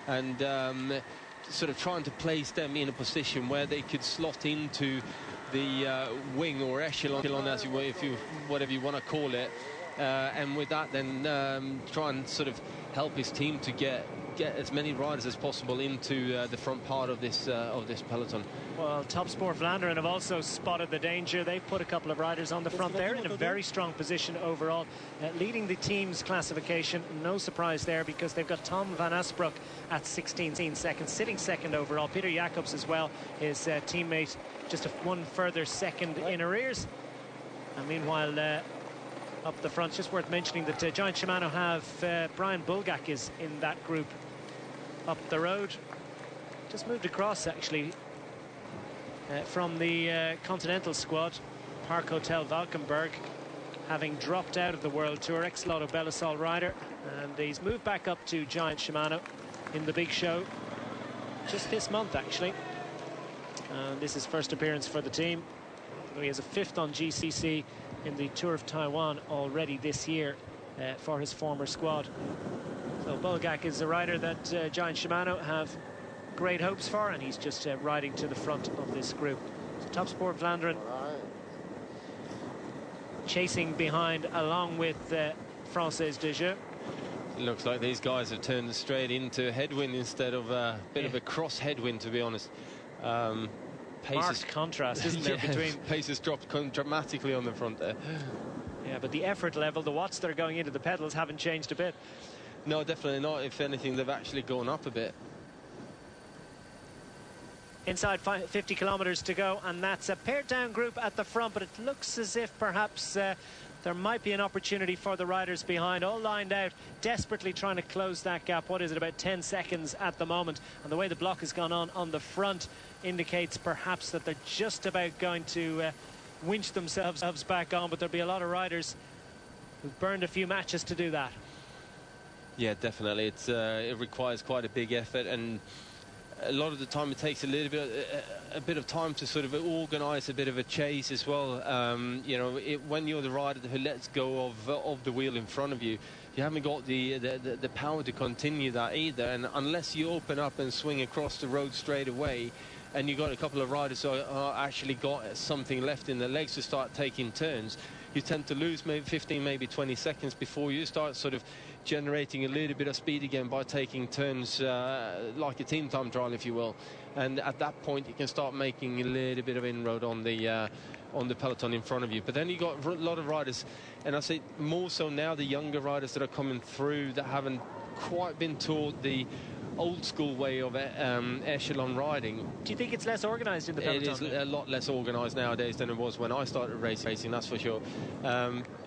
and sort of trying to place them in a position where they could slot into the wing or echelon, as you, if you, whatever you want to call it, and with that then try and sort of help his team to get as many riders as possible into the front part of this peloton. Well, Top Sport Vlaanderen have also spotted the danger. They put a couple of riders on the front there in a very strong position overall, leading the team's classification. No surprise there, because they've got Tom van Asbroek at 16 seconds, sitting second overall. Peter Jacobs as well, his teammate, just one further second in arrears. And meanwhile, up the front, just worth mentioning that Giant Shimano have Brian Bulgak is in that group up the road. Just moved across, actually, from the Continental squad. Park Hotel Valkenburg, having dropped out of the World Tour, ex-Lotto Belisol rider, and he's moved back up to Giant Shimano in the big show just this month, actually. This is his first appearance for the team. He has a 5th on GCC in the Tour of Taiwan already this year for his former squad. So Bulgak is a rider that Giant Shimano have great hopes for, and he's just riding to the front of this group. So Top Sport Vlaanderen chasing behind along with Française de Jeu. It looks like these guys have turned straight into headwind instead of a bit of a cross headwind, to be honest. Marked contrast, isn't there, between... Pace has dropped dramatically on the front there. Yeah, but the effort level, the watts that are going into the pedals haven't changed a bit. No, definitely not. If anything, they've actually gone up a bit. Inside 50 kilometers to go, and that's a paired down group at the front, but it looks as if perhaps there might be an opportunity for the riders behind, all lined out, desperately trying to close that gap. What is it, about 10 seconds at the moment? And the way the block has gone on the front indicates perhaps that they're just about going to winch themselves back on, but there'll be a lot of riders who've burned a few matches to do that. Yeah, definitely. It requires quite a big effort, and a lot of the time it takes a bit of time to sort of organise a bit of a chase as well. You know, when you're the rider who lets go of the wheel in front of you, you haven't got the power to continue that either. And unless you open up and swing across the road straight away, and you've got a couple of riders who are actually got something left in their legs to start taking turns, you tend to lose maybe 15, maybe 20 seconds before you start sort of generating a little bit of speed again by taking turns like a team time trial, if you will. And at that point, you can start making a little bit of inroad on the peloton in front of you. But then you got a lot of riders, and I say more so now the younger riders that are coming through that haven't quite been taught the old school way of echelon riding. Do you think it's less organised in the peloton? It is a lot less organised nowadays than it was when I started racing, that's for sure.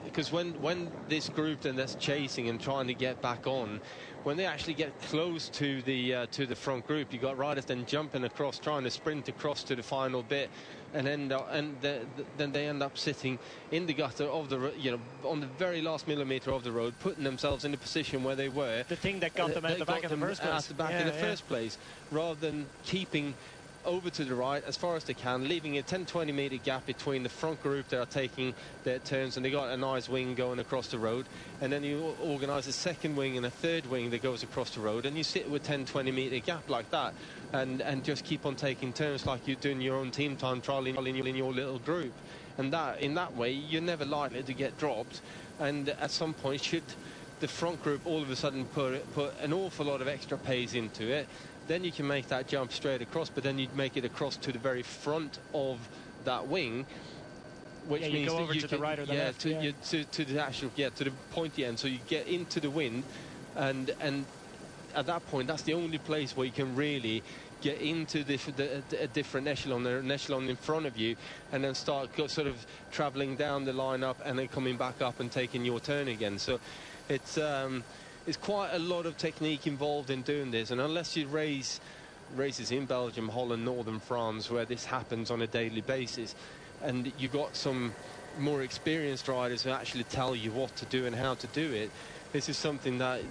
Because when this group that's chasing and trying to get back on, when they actually get close to the front group, you got riders then jumping across, trying to sprint across to the final bit, and then they end up sitting in the gutter of the, you know, on the very last millimetre of the road, putting themselves in a position where they were. The thing that got them at the back in the first place. At the back in the first place, rather than keeping over to the right as far as they can, leaving a 10-20 metre gap between the front group that are taking their turns, and they got a nice wing going across the road, and then you organise a second wing and a third wing that goes across the road, and you sit with 10-20 metre gap like that, and just keep on taking turns like you're doing your own team time trial in your little group. And that in that way you're never likely to get dropped. And at some point, should the front group all of a sudden put an awful lot of extra pace into it, then you can make that jump straight across, but then you'd make it across to the very front of that wing, which means you go over to the right or the left, to the actual to the pointy end, so you get into the wind, and at that point that's the only place where you can really get into a different echelon, an echelon in front of you, and then start sort of travelling down the lineup and then coming back up and taking your turn again. So it's quite a lot of technique involved in doing this, and unless you races in Belgium, Holland, Northern France, where this happens on a daily basis, and you've got some more experienced riders who actually tell you what to do and how to do it, this is something that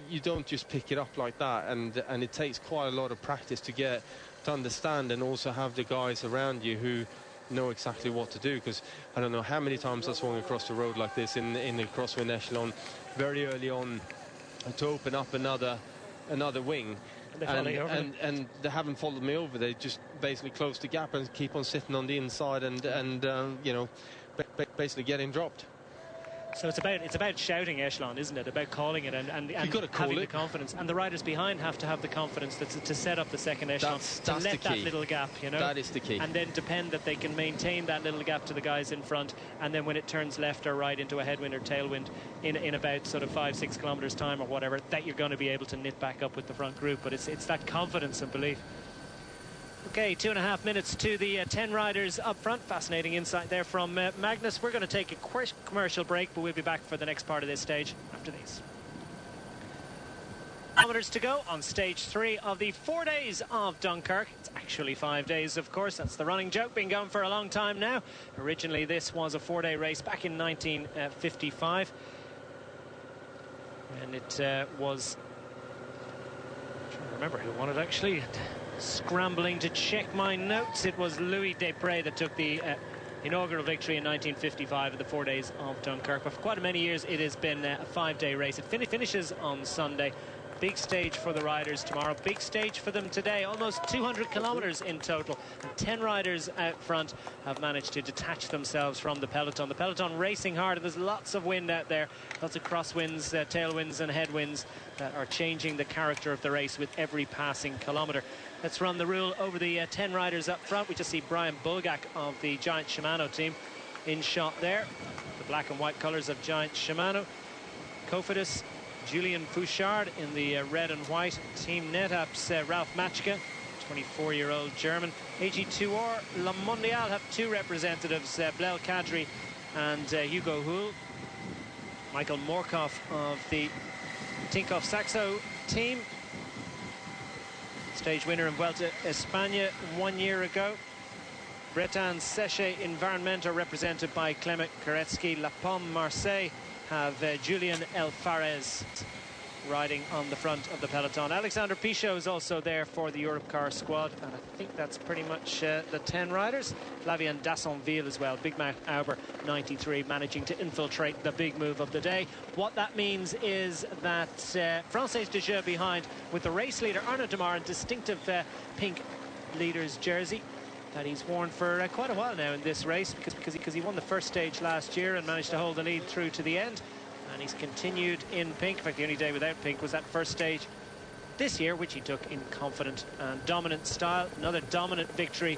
you don't just pick it up like that, and it takes quite a lot of practice to understand, and also have the guys around you who know exactly what to do. Because I don't know how many times I swung across the road like this in the crosswind echelon very early on, to open up another another wing. And they haven't followed me over. They just basically close the gap and keep on sitting on the inside and you know, basically getting dropped. So it's about shouting echelon, isn't it? About calling it and having the confidence. And the riders behind have to have the confidence to set up the second echelon, to let that little gap, you know. That is the key. And then depend that they can maintain that little gap to the guys in front. And then when it turns left or right into a headwind or tailwind in about sort of 5-6 kilometers time or whatever, that you're going to be able to knit back up with the front group. But it's that confidence and belief. Okay, 2.5 minutes to the 10 riders up front. Fascinating insight there from Magnus. We're going to take a quick commercial break, but we'll be back for the next part of this stage after these. Kilometers to go on stage 3 of the 4 days of Dunkirk. It's actually 5 days, of course. That's the running joke. Been going for a long time now. Originally, this was a 4-day race back in 1955. And it was... I'm trying to remember who won it, actually. Scrambling to check my notes. It was Louis Desprez that took the inaugural victory in 1955 at the 4 days of Dunkirk. But for quite many years it has been a 5-day race. It finishes on Sunday. Big stage for the riders tomorrow. Big stage for them today. Almost 200 kilometers in total. And 10 riders out front have managed to detach themselves from the peloton. The peloton racing hard, and there's lots of wind out there. Lots of crosswinds, tailwinds and headwinds that are changing the character of the race with every passing kilometer. Let's run the rule over the 10 riders up front. We just see Brian Bulgak of the Giant Shimano team in shot there. The black and white colours of Giant Shimano. Cofidis, Julien Fouchard in the red and white. Team NetApp's Ralph Matschke, 24-year-old German. AG2R, La Mondiale have 2 representatives, Blair Kadri and Hugo Hull. Michael Morkov of the Tinkoff Saxo team. Stage winner in Vuelta España 1 year ago. Bretagne Séché Environment are represented by Clement Koretsky. La Pomme Marseille have Julien Elfares riding on the front of the peloton. Alexander Pichot is also there for the Europcar squad, and I think that's pretty much the 10 riders. Flavien Dassonville as well. Big Matt Auber, 93, managing to infiltrate the big move of the day. What that means is that Francis de Jeux behind with the race leader Arnaud Démare in distinctive pink leader's jersey that he's worn for quite a while now in this race, because he won the first stage last year and managed to hold the lead through to the end. And he's continued in pink. In fact, the only day without pink was that first stage this year, which he took in confident and dominant style. Another dominant victory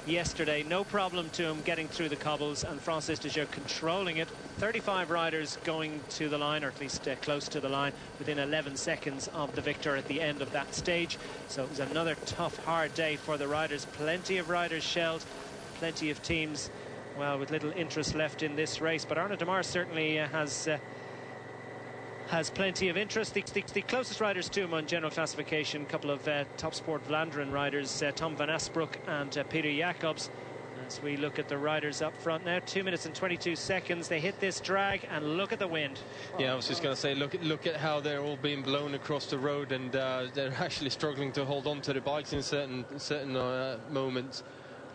yesterday. No problem to him getting through the cobbles, and Francis de Jeux controlling it. 35 riders going to the line, or at least close to the line, within 11 seconds of the victor at the end of that stage. So it was another tough, hard day for the riders. Plenty of riders shelled, plenty of teams, well, with little interest left in this race. But Arnaud Démare certainly has plenty of interest. The closest riders to him on general classification, a couple of Top Sport Vlaanderen riders, Tom van Asbroek and Peter Jacobs. As we look at the riders up front now, 2 minutes and 22 seconds. They hit this drag, and look at the wind. Yeah, I was just going to say, look at how they're all being blown across the road, and they're actually struggling to hold on to the bikes in certain moments.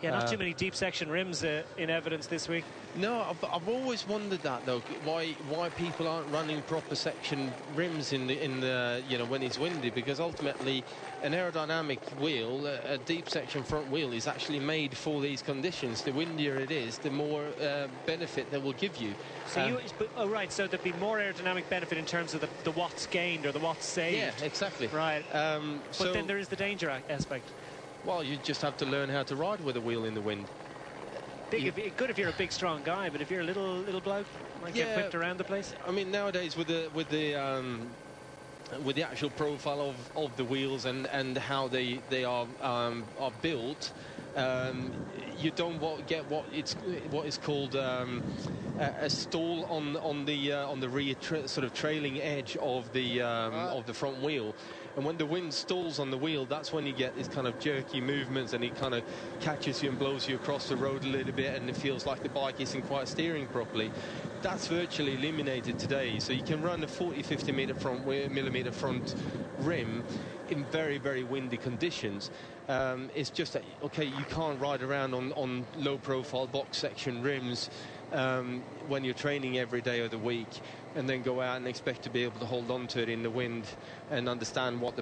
Yeah, not too many deep section rims in evidence this week. No, I've always wondered that though, why people aren't running proper section rims in the you know, when it's windy, because ultimately an aerodynamic wheel, a deep section front wheel, is actually made for these conditions. The windier it is, the more benefit that will give you. So right, so there'd be more aerodynamic benefit in terms of the watts gained or the watts saved. Yeah, exactly. Right. But then there is the danger aspect. Well, you just have to learn how to ride with a wheel in the wind. Good if you're a big, strong guy, but if you're a little bloke, you might get whipped around the place. I mean, nowadays with the actual profile of the wheels and how they are built, you don't get what is called a stall on the rear sort of trailing edge of the front wheel. And when the wind stalls on the wheel, that's when you get these kind of jerky movements, and it kind of catches you and blows you across the road a little bit, and it feels like the bike isn't quite steering properly. That's virtually eliminated today. So you can run a 40-50 millimeter front rim in very, very windy conditions. It's just that, okay, you can't ride around on low-profile box section rims when you're training every day of the week, and then go out and expect to be able to hold on to it in the wind and understand what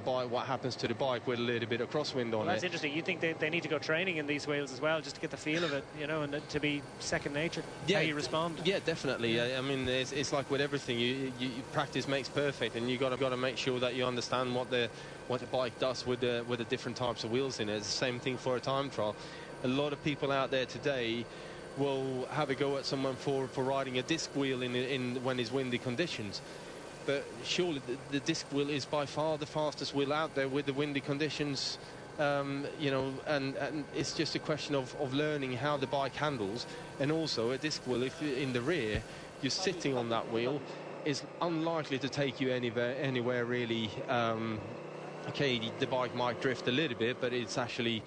happens to the bike with a little bit of crosswind on it. That's interesting. You think they need to go training in these wheels as well, just to get the feel of it, you know, and to be second nature, how you respond. Yeah, definitely. I mean, it's like with everything. You practice makes perfect, and you got to make sure that you understand what the bike does with the different types of wheels in it. It's the same thing for a time trial. A lot of people out there today will have a go at someone for riding a disc wheel in when it's windy conditions, but surely the disc wheel is by far the fastest wheel out there with the windy conditions. You know, and it's just a question of learning how the bike handles. And also a disc wheel, if you're in the rear, you're sitting on that wheel, is unlikely to take you anywhere really. Okay, the bike might drift a little bit, but it's actually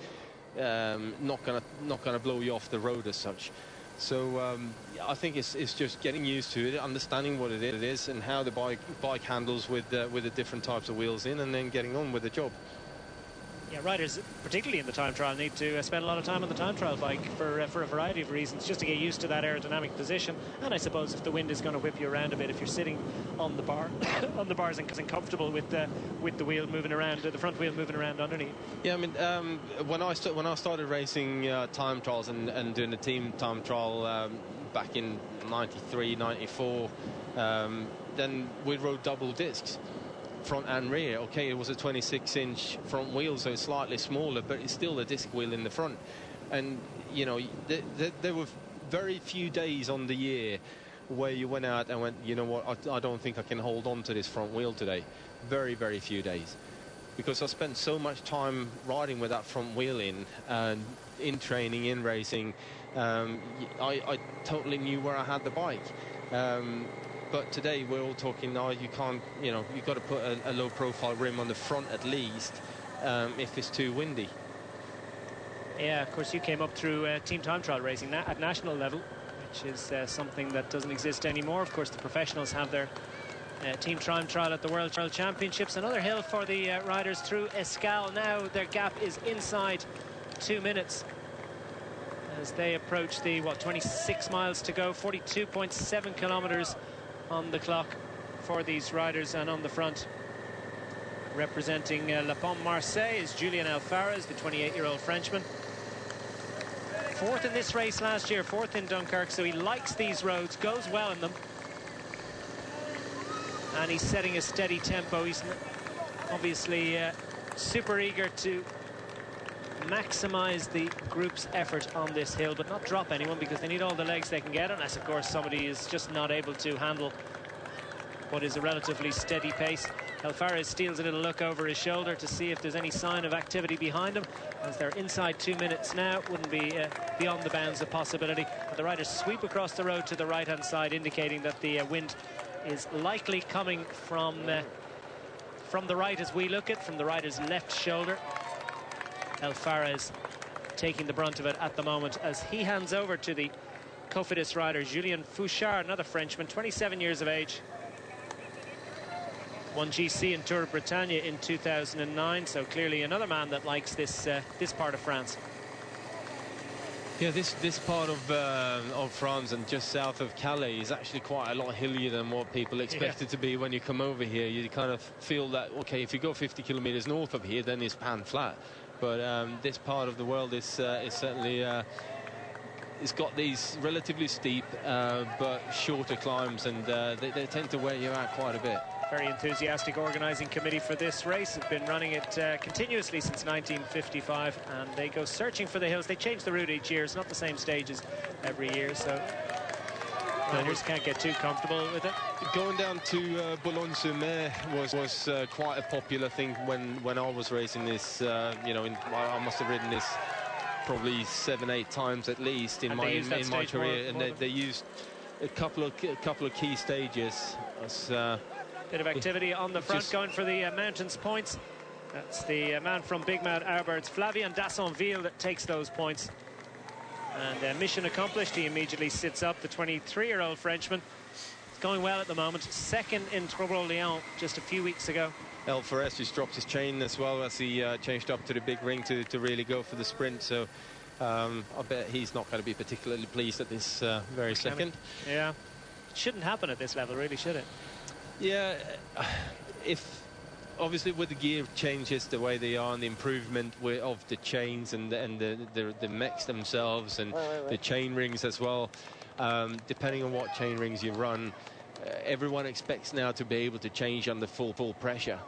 not gonna blow you off the road as such. So I think it's just getting used to it, understanding what it is and how the bike handles with the different types of wheels in, and then getting on with the job. Yeah, riders, particularly in the time trial, need to spend a lot of time on the time trial bike for a variety of reasons, just to get used to that aerodynamic position. And I suppose if the wind is going to whip you around a bit, if you're sitting on the bar, on the bars and comfortable with the wheel moving around, the front wheel moving around underneath. Yeah, I mean, when I started racing time trials and doing the team time trial back in '93, '94, then we rode double discs, front and rear. Okay, it was a 26-inch front wheel, so it's slightly smaller, but it's still a disc wheel in the front. And you know, there were very few days on the year where you went out and went, you know what, I don't think I can hold on to this front wheel today. Very, very few days, because I spent so much time riding with that front wheel in training, in racing. I totally knew where I had the bike. But today we're all talking, no, you can't, you know, you've got to put a low-profile rim on the front at least if it's too windy. Yeah, of course, you came up through team time trial racing at national level, which is something that doesn't exist anymore. Of course, the professionals have their team time trial at the World Championships. Another hill for the riders through Escale. Now their gap is inside 2 minutes as they approach the, 26 miles to go, 42.7 kilometers on the clock for these riders. And on the front, representing La Pomme Marseille, is Julien Alfares, the 28-year-old Frenchman. Fourth in this race last year, fourth in Dunkirk, so he likes these roads, goes well in them. And he's setting a steady tempo. He's obviously super eager to maximize the group's effort on this hill, but not drop anyone, because they need all the legs they can get, unless of course somebody is just not able to handle what is a relatively steady pace. Alfares steals a little look over his shoulder to see if there's any sign of activity behind him, as they're inside 2 minutes now. Wouldn't be beyond the bounds of possibility. But the riders sweep across the road to the right hand side, indicating that the wind is likely coming from the right as we look at, from the rider's left shoulder. Alfares taking the brunt of it at the moment as he hands over to the Cofidis rider, Julien Fouchard, another Frenchman, 27 years of age. Won GC in Tour of Bretagne in 2009, so clearly another man that likes this part of France. Yeah, this part of France and just south of Calais is actually quite a lot hillier than what people expect it to be when you come over here. You kind of feel that, okay, if you go 50 kilometers north of here, then it's pan flat. But this part of the world is certainly it's got these relatively steep but shorter climbs, and they tend to wear you out quite a bit. Very enthusiastic organising committee for this race. Have been running it continuously since 1955, and they go searching for the hills. They change the route each year. It's not the same stages every year, so riders can't get too comfortable with it. Going down to Boulogne-sur-Mer was quite a popular thing when I was racing this. You know, I must have ridden this probably 7-8 times at least in my career, and they used a couple of key stages. Bit of activity on the front, going for the mountains points. That's the man from Big Mount Arbor. Flavien Dassonville that takes those points. And mission accomplished. He immediately sits up, the 23-year-old Frenchman. It's going well at the moment. Second in Trobriand just a few weeks ago. Alfares just dropped his chain as well as he changed up to the big ring to really go for the sprint. So I bet he's not going to be particularly pleased at this very second. Yeah, it shouldn't happen at this level, really, should it? Yeah, if obviously with the gear changes the way they are and the improvement of the chains and the mechs themselves and the chain rings as well, depending on what chain rings you run, everyone expects now to be able to change under full pressure.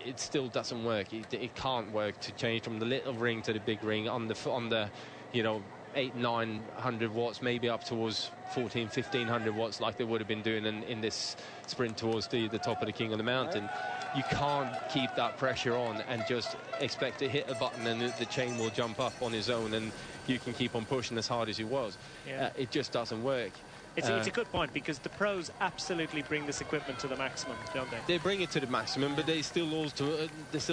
It still doesn't work. It can't work to change from the little ring to the big ring on the you know, 800-900 watts, maybe up towards 1400-1500 watts, like they would have been doing in this sprint towards the top of the King of the Mountain. You can't keep that pressure on and just expect to hit a button and the chain will jump up on its own and you can keep on pushing as hard as you was. Yeah. It just doesn't work. It's a good point, because the pros absolutely bring this equipment to the maximum, don't they? They bring it to the maximum, but they still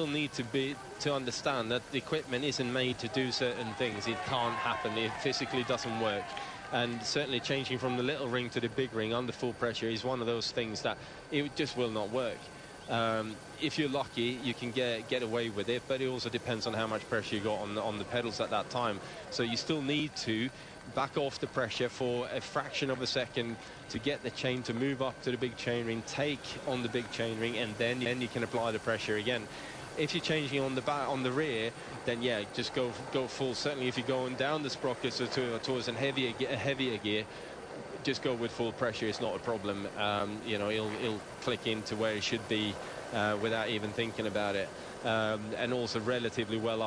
need to understand that the equipment isn't made to do certain things. It can't happen. It physically doesn't work. And certainly changing from the little ring to the big ring under full pressure is one of those things that it just will not work. If you're lucky, you can get away with it, but it also depends on how much pressure you got on the pedals at that time. So you still need to back off the pressure for a fraction of a second to get the chain to move up to the big chain ring, take on the big chain ring, and then you can apply the pressure again. If you're changing on the rear, then yeah, just go full. Certainly if you're going down the sprockets or towards a heavier gear, just go with full pressure. It's not a problem. You know, it'll click into where it should be without even thinking about it. And also relatively well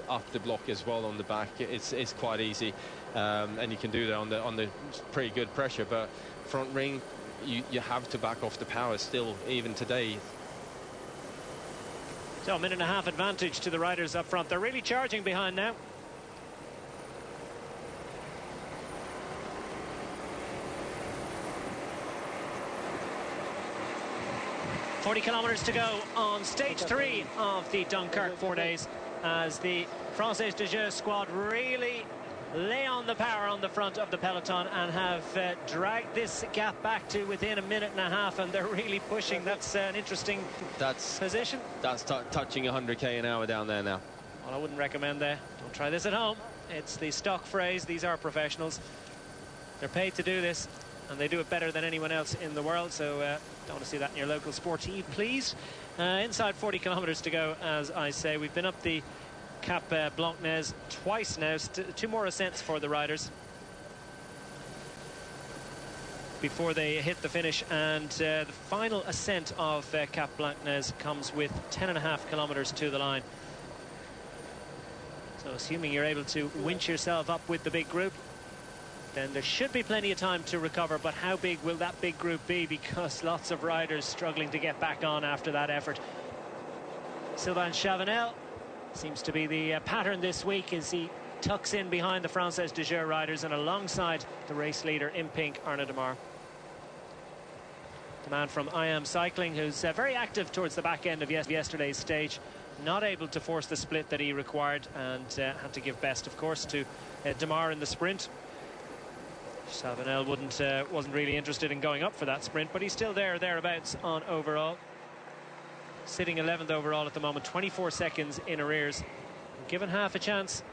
up the block as well on the back. It's quite easy, and you can do that on the pretty good pressure. But front ring, you have to back off the power still, even today. So a minute and a half advantage to the riders up front. They're really charging behind now. .40 kilometres to go on stage 3 of the Dunkirk 4 days, as the Française de Jeux squad really lay on the power on the front of the peloton and have dragged this gap back to within a minute and a half, and they're really pushing. That's an interesting position. That's touching 100k an hour down there now. Well, I wouldn't recommend that. Don't try this at home. It's the stock phrase. These are professionals. They're paid to do this, and they do it better than anyone else in the world. So don't want to see that in your local sportive, please. Inside 40 kilometres to go, as I say. We've been up the Cap Blanc-Neige twice now. 2 more ascents for the riders before they hit the finish, and the final ascent of Cap Blanc-Neige comes with 10.5 kilometres to the line. So assuming you're able to winch yourself up with the big group, then there should be plenty of time to recover. But how big will that big group be? Because lots of riders struggling to get back on after that effort. Sylvain Chavanel seems to be the pattern this week, as he tucks in behind the Française de Jeux riders and alongside the race leader in pink, Arnaud Demar. The man from I Am Cycling, who's very active towards the back end of yesterday's stage, not able to force the split that he required, and had to give best, of course, to Demar in the sprint. Chavanel wasn't really interested in going up for that sprint, but he's still thereabouts on overall. Sitting 11th overall at the moment, 24 seconds in arrears. Given half a chance,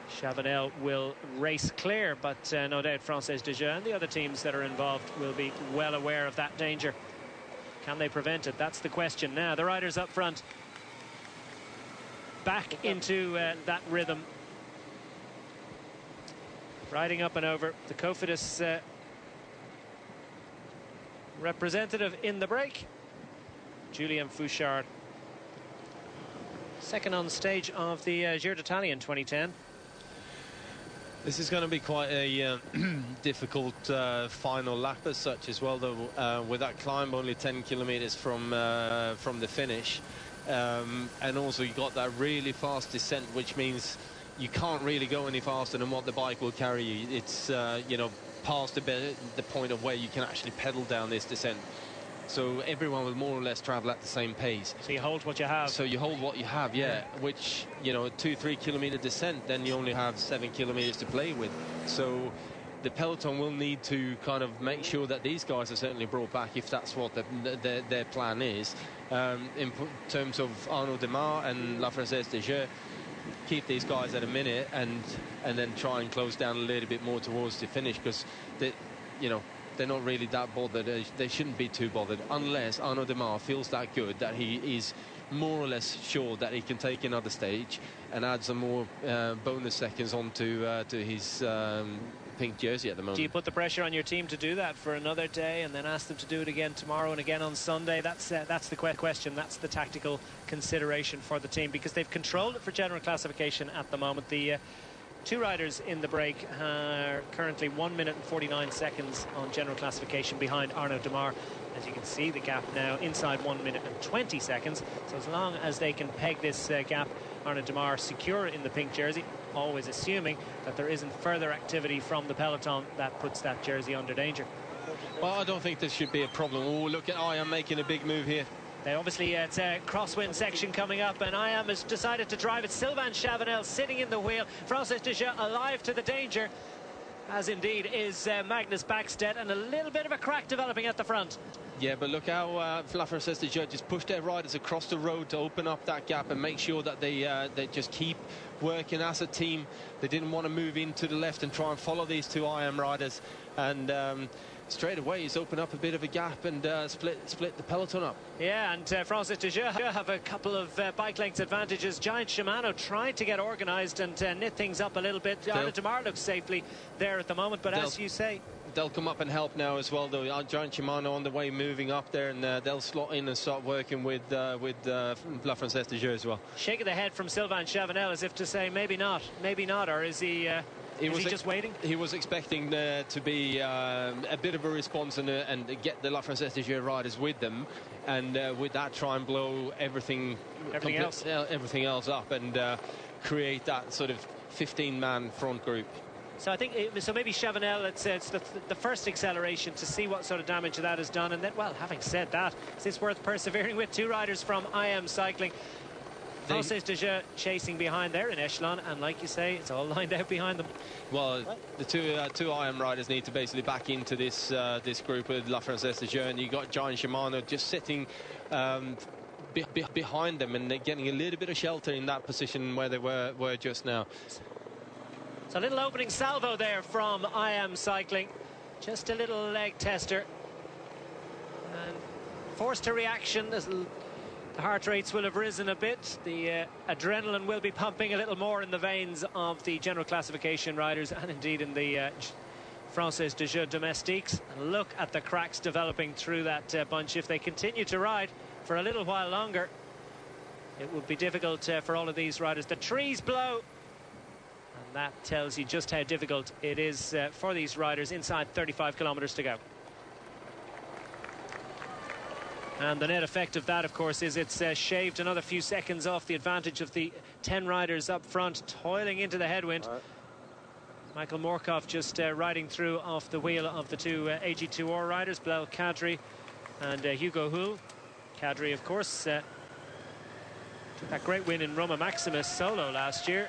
Chavanel will race clear, but no doubt Française de Jeux and the other teams that are involved will be well aware of that danger. Can they prevent it? That's the question. Now the riders up front back into that rhythm, riding up and over. The Cofidis representative in the break, Julien Fouchard, second on stage of the Giro d'Italia in 2010. This is going to be quite a difficult final lap as such as well, though, with that climb only 10 kilometers from the finish, and also you got that really fast descent, which means you can't really go any faster than what the bike will carry you. It's you know, past the point of where you can actually pedal down this descent. So everyone will more or less travel at the same pace. So you hold what you have. So you hold what you have, yeah. Which, you know, 2-3 kilometer descent, then you only have 7 kilometers to play with. So the peloton will need to kind of make sure that these guys are certainly brought back, if that's what their plan is. In terms of Arnaud Demar and La Française de Jeux, keep these guys at a minute and then try and close down a little bit more towards the finish, because they're not really that bothered. They shouldn't be too bothered unless Arnaud Démare feels that good that he is more or less sure that he can take another stage and add some more bonus seconds onto to his pink jersey at the moment. Do you put the pressure on your team to do that for another day and then ask them to do it again tomorrow and again on Sunday? That's the question. That's the tactical consideration for the team, because they've controlled it for general classification at the moment. The two riders in the break are currently 1 minute and 49 seconds on general classification behind Arnaud Démare. As you can see, the gap now inside 1 minute and 20 seconds. So as long as they can peg this gap, Arnaud Démare secure in the pink jersey, always assuming that there isn't further activity from the peloton that puts that jersey under danger. Well, I don't think this should be a problem. Oh, look at IAM making a big move here. They obviously, it's a crosswind section coming up, and IAM has decided to drive it. Sylvain Chavanel sitting in the wheel. Francis Dejeut alive to the danger, as indeed is Magnus Backstedt, and a little bit of a crack developing at the front. Yeah, but look how Francis Dejeut just pushed their riders across the road to open up that gap and make sure that they just keep working as a team. They didn't want to move into the left and try and follow these two IAM riders, and straight away he's opened up a bit of a gap and split the peloton up. Yeah, and Francis Dejeut have a couple of bike lengths advantages. Giant Shimano tried to get organised and knit things up a little bit. Arnaud Démare looks safely there at the moment, but as you say, they'll come up and help now as well, though. Giant Shimano on the way, moving up there, and they'll slot in and start working with La Francaise Dejeut as well. Shaking the head from Sylvain Chavanel as if to say maybe not, or is he? Is he just waiting? He was expecting there to be a bit of a response and get the La Francaise Dejeut riders with them, and with that try and blow everything else up and create that sort of 15-man front group. So I think so maybe Chavanel, it's the first acceleration to see what sort of damage that has done, and then, well, having said that, it's worth persevering with. Two riders from IAM Cycling. Francis Dejeut chasing behind there in echelon, and like you say, it's all lined out behind them. Well, the two IAM riders need to basically back into this this group with La Francaise Dejeut, and you got Giant Shimano just sitting behind them and getting a little bit of shelter in that position where they were just now. So a little opening salvo there from IAM Cycling, just a little leg tester, and forced to reaction. The heart rates will have risen a bit. The adrenaline will be pumping a little more in the veins of the general classification riders, and indeed in the Francis Dejeut domestiques. And look at the cracks developing through that bunch. If they continue to ride for a little while longer, it would be difficult for all of these riders. The trees blow, and that tells you just how difficult it is for these riders inside 35 kilometers to go. And the net effect of that, of course, is it's shaved another few seconds off the advantage of the 10 riders up front, toiling into the headwind. Michael Morkov just riding through off the wheel of the two AG2R riders, Blaise Kadri and Hugo Hull. Kadri, of course, took that great win in Roma Maximus solo last year.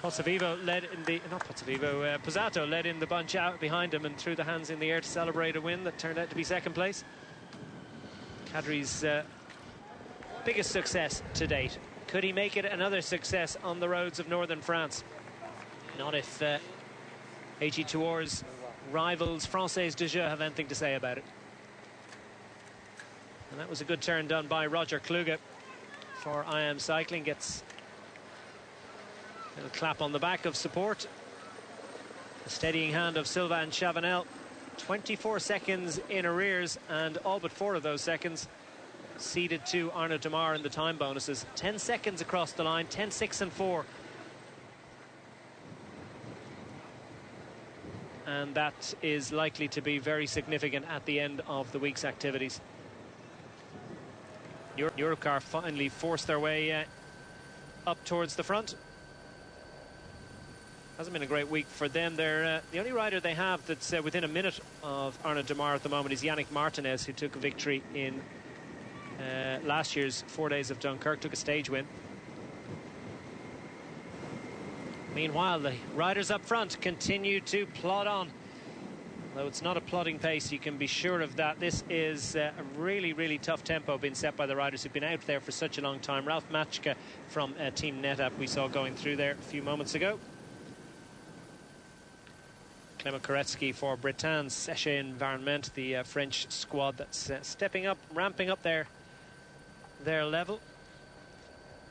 Pozzovivo led in the, not Pozzovivo, Pozzato led in the bunch out behind him and threw the hands in the air to celebrate a win that turned out to be second place. Kadri's biggest success to date. Could he make it another success on the roads of northern France? Not if AG2R's rivals Francis Dejeut have anything to say about it. And that was a good turn done by Roger Kluge for IAM Cycling. Gets a little clap on the back of support. The steadying hand of Sylvain Chavanel. 24 seconds in arrears, and all but 4 of those seconds ceded to Arnaud Démare in the time bonuses. 10 seconds across the line, 10, 6 and 4. And that is likely to be very significant at the end of the week's activities. Europcar finally forced their way up towards the front. Hasn't been a great week for them. They're the only rider they have that's within a minute of Arnaud Démare at the moment is Yannick Martinez, who took a victory in last year's 4 days of Dunkirk, took a stage win. Meanwhile, the riders up front continue to plod on. Though it's not a plodding pace, you can be sure of that. This is a really, really tough tempo being set by the riders who've been out there for such a long time. Ralph Matchka from Team NetApp we saw going through there a few moments ago. Clement Koretsky for Bretagne Séché Environment, the French squad that's stepping up, ramping up their level.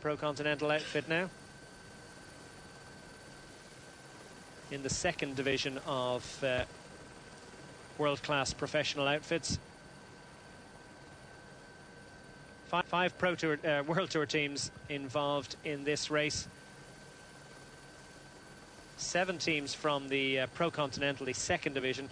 Pro-continental outfit now. In the second division of world-class professional outfits. Five Pro Tour, World Tour teams involved in this race. 7 teams from the Pro-Continental, the second division,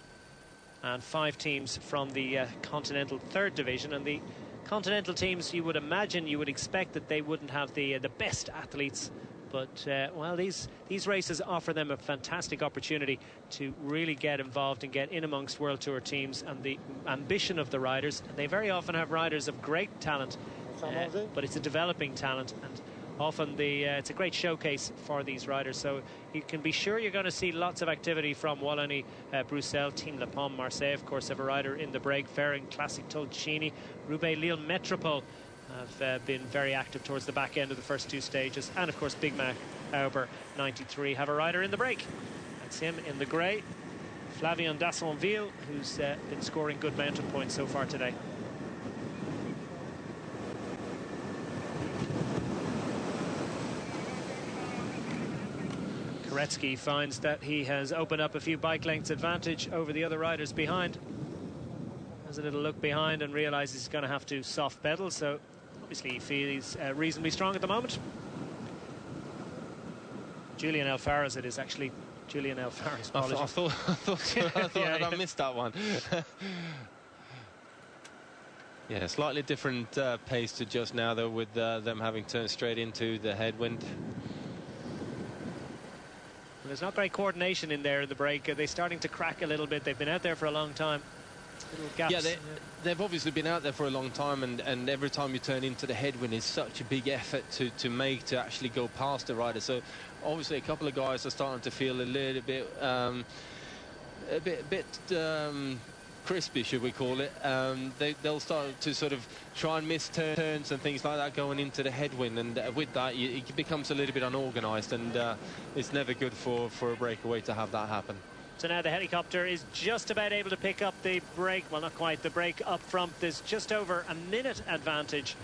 and 5 teams from the Continental third division. And the Continental teams, you would imagine, you would expect that they wouldn't have the best athletes. But, well, these races offer them a fantastic opportunity to really get involved and get in amongst World Tour teams and the ambition of the riders. And they very often have riders of great talent, but it's a developing talent. And often it's a great showcase for these riders. So you can be sure you're going to see lots of activity from Wallonie, Bruxelles, Team Le Pont, Marseille. Of course, have a rider in the break. Ferring, Classic Tolchini, Roubaix, Lille, Metropole have been very active towards the back end of the first 2 stages. And of course, Big Mac Auber 93 have a rider in the break. That's him in the grey, Flavien Dassonville, who's been scoring good mountain points so far today. Koretsky finds that he has opened up a few bike lengths advantage over the other riders behind. Has a little look behind and realizes he's going to have to soft pedal, so obviously he feels reasonably strong at the moment. Julian Alfares, it is actually Julian Alfares. I thought yeah, I missed that one. Yeah, slightly different pace to just now, though, with them having turned straight into the headwind. Well, there's not great coordination in there in the break. They're starting to crack a little bit. They've been out there for a long time. Little gaps. Yeah, they've obviously been out there for a long time, and every time you turn into the headwind is such a big effort to make to actually go past the rider. So obviously a couple of guys are starting to feel a little bit crispy, should we call it. They'll start to sort of try and miss turns and things like that going into the headwind, and with that it becomes a little bit unorganized, and it's never good for a breakaway to have that happen. So now the helicopter is just about able to pick up the break. Well, not quite. The break up front. There's just over a minute advantage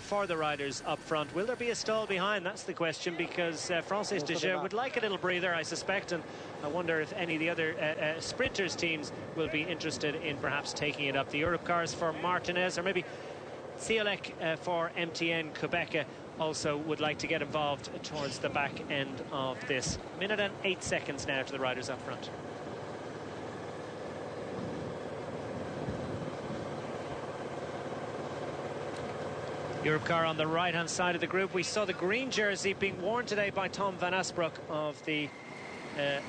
for the riders up front. Will there be a stall behind? That's the question, because Francis de Jeux would like a little breather, I suspect, and I wonder if any of the other sprinters teams will be interested in perhaps taking it up. The Europe cars for Martinez, or maybe Ciolek for MTN Quebec also would like to get involved towards the back end of this. Minute and 8 seconds now to the riders up front. Europe car on the right-hand side of the group. We saw the green jersey being worn today by Tom van Asbroek of the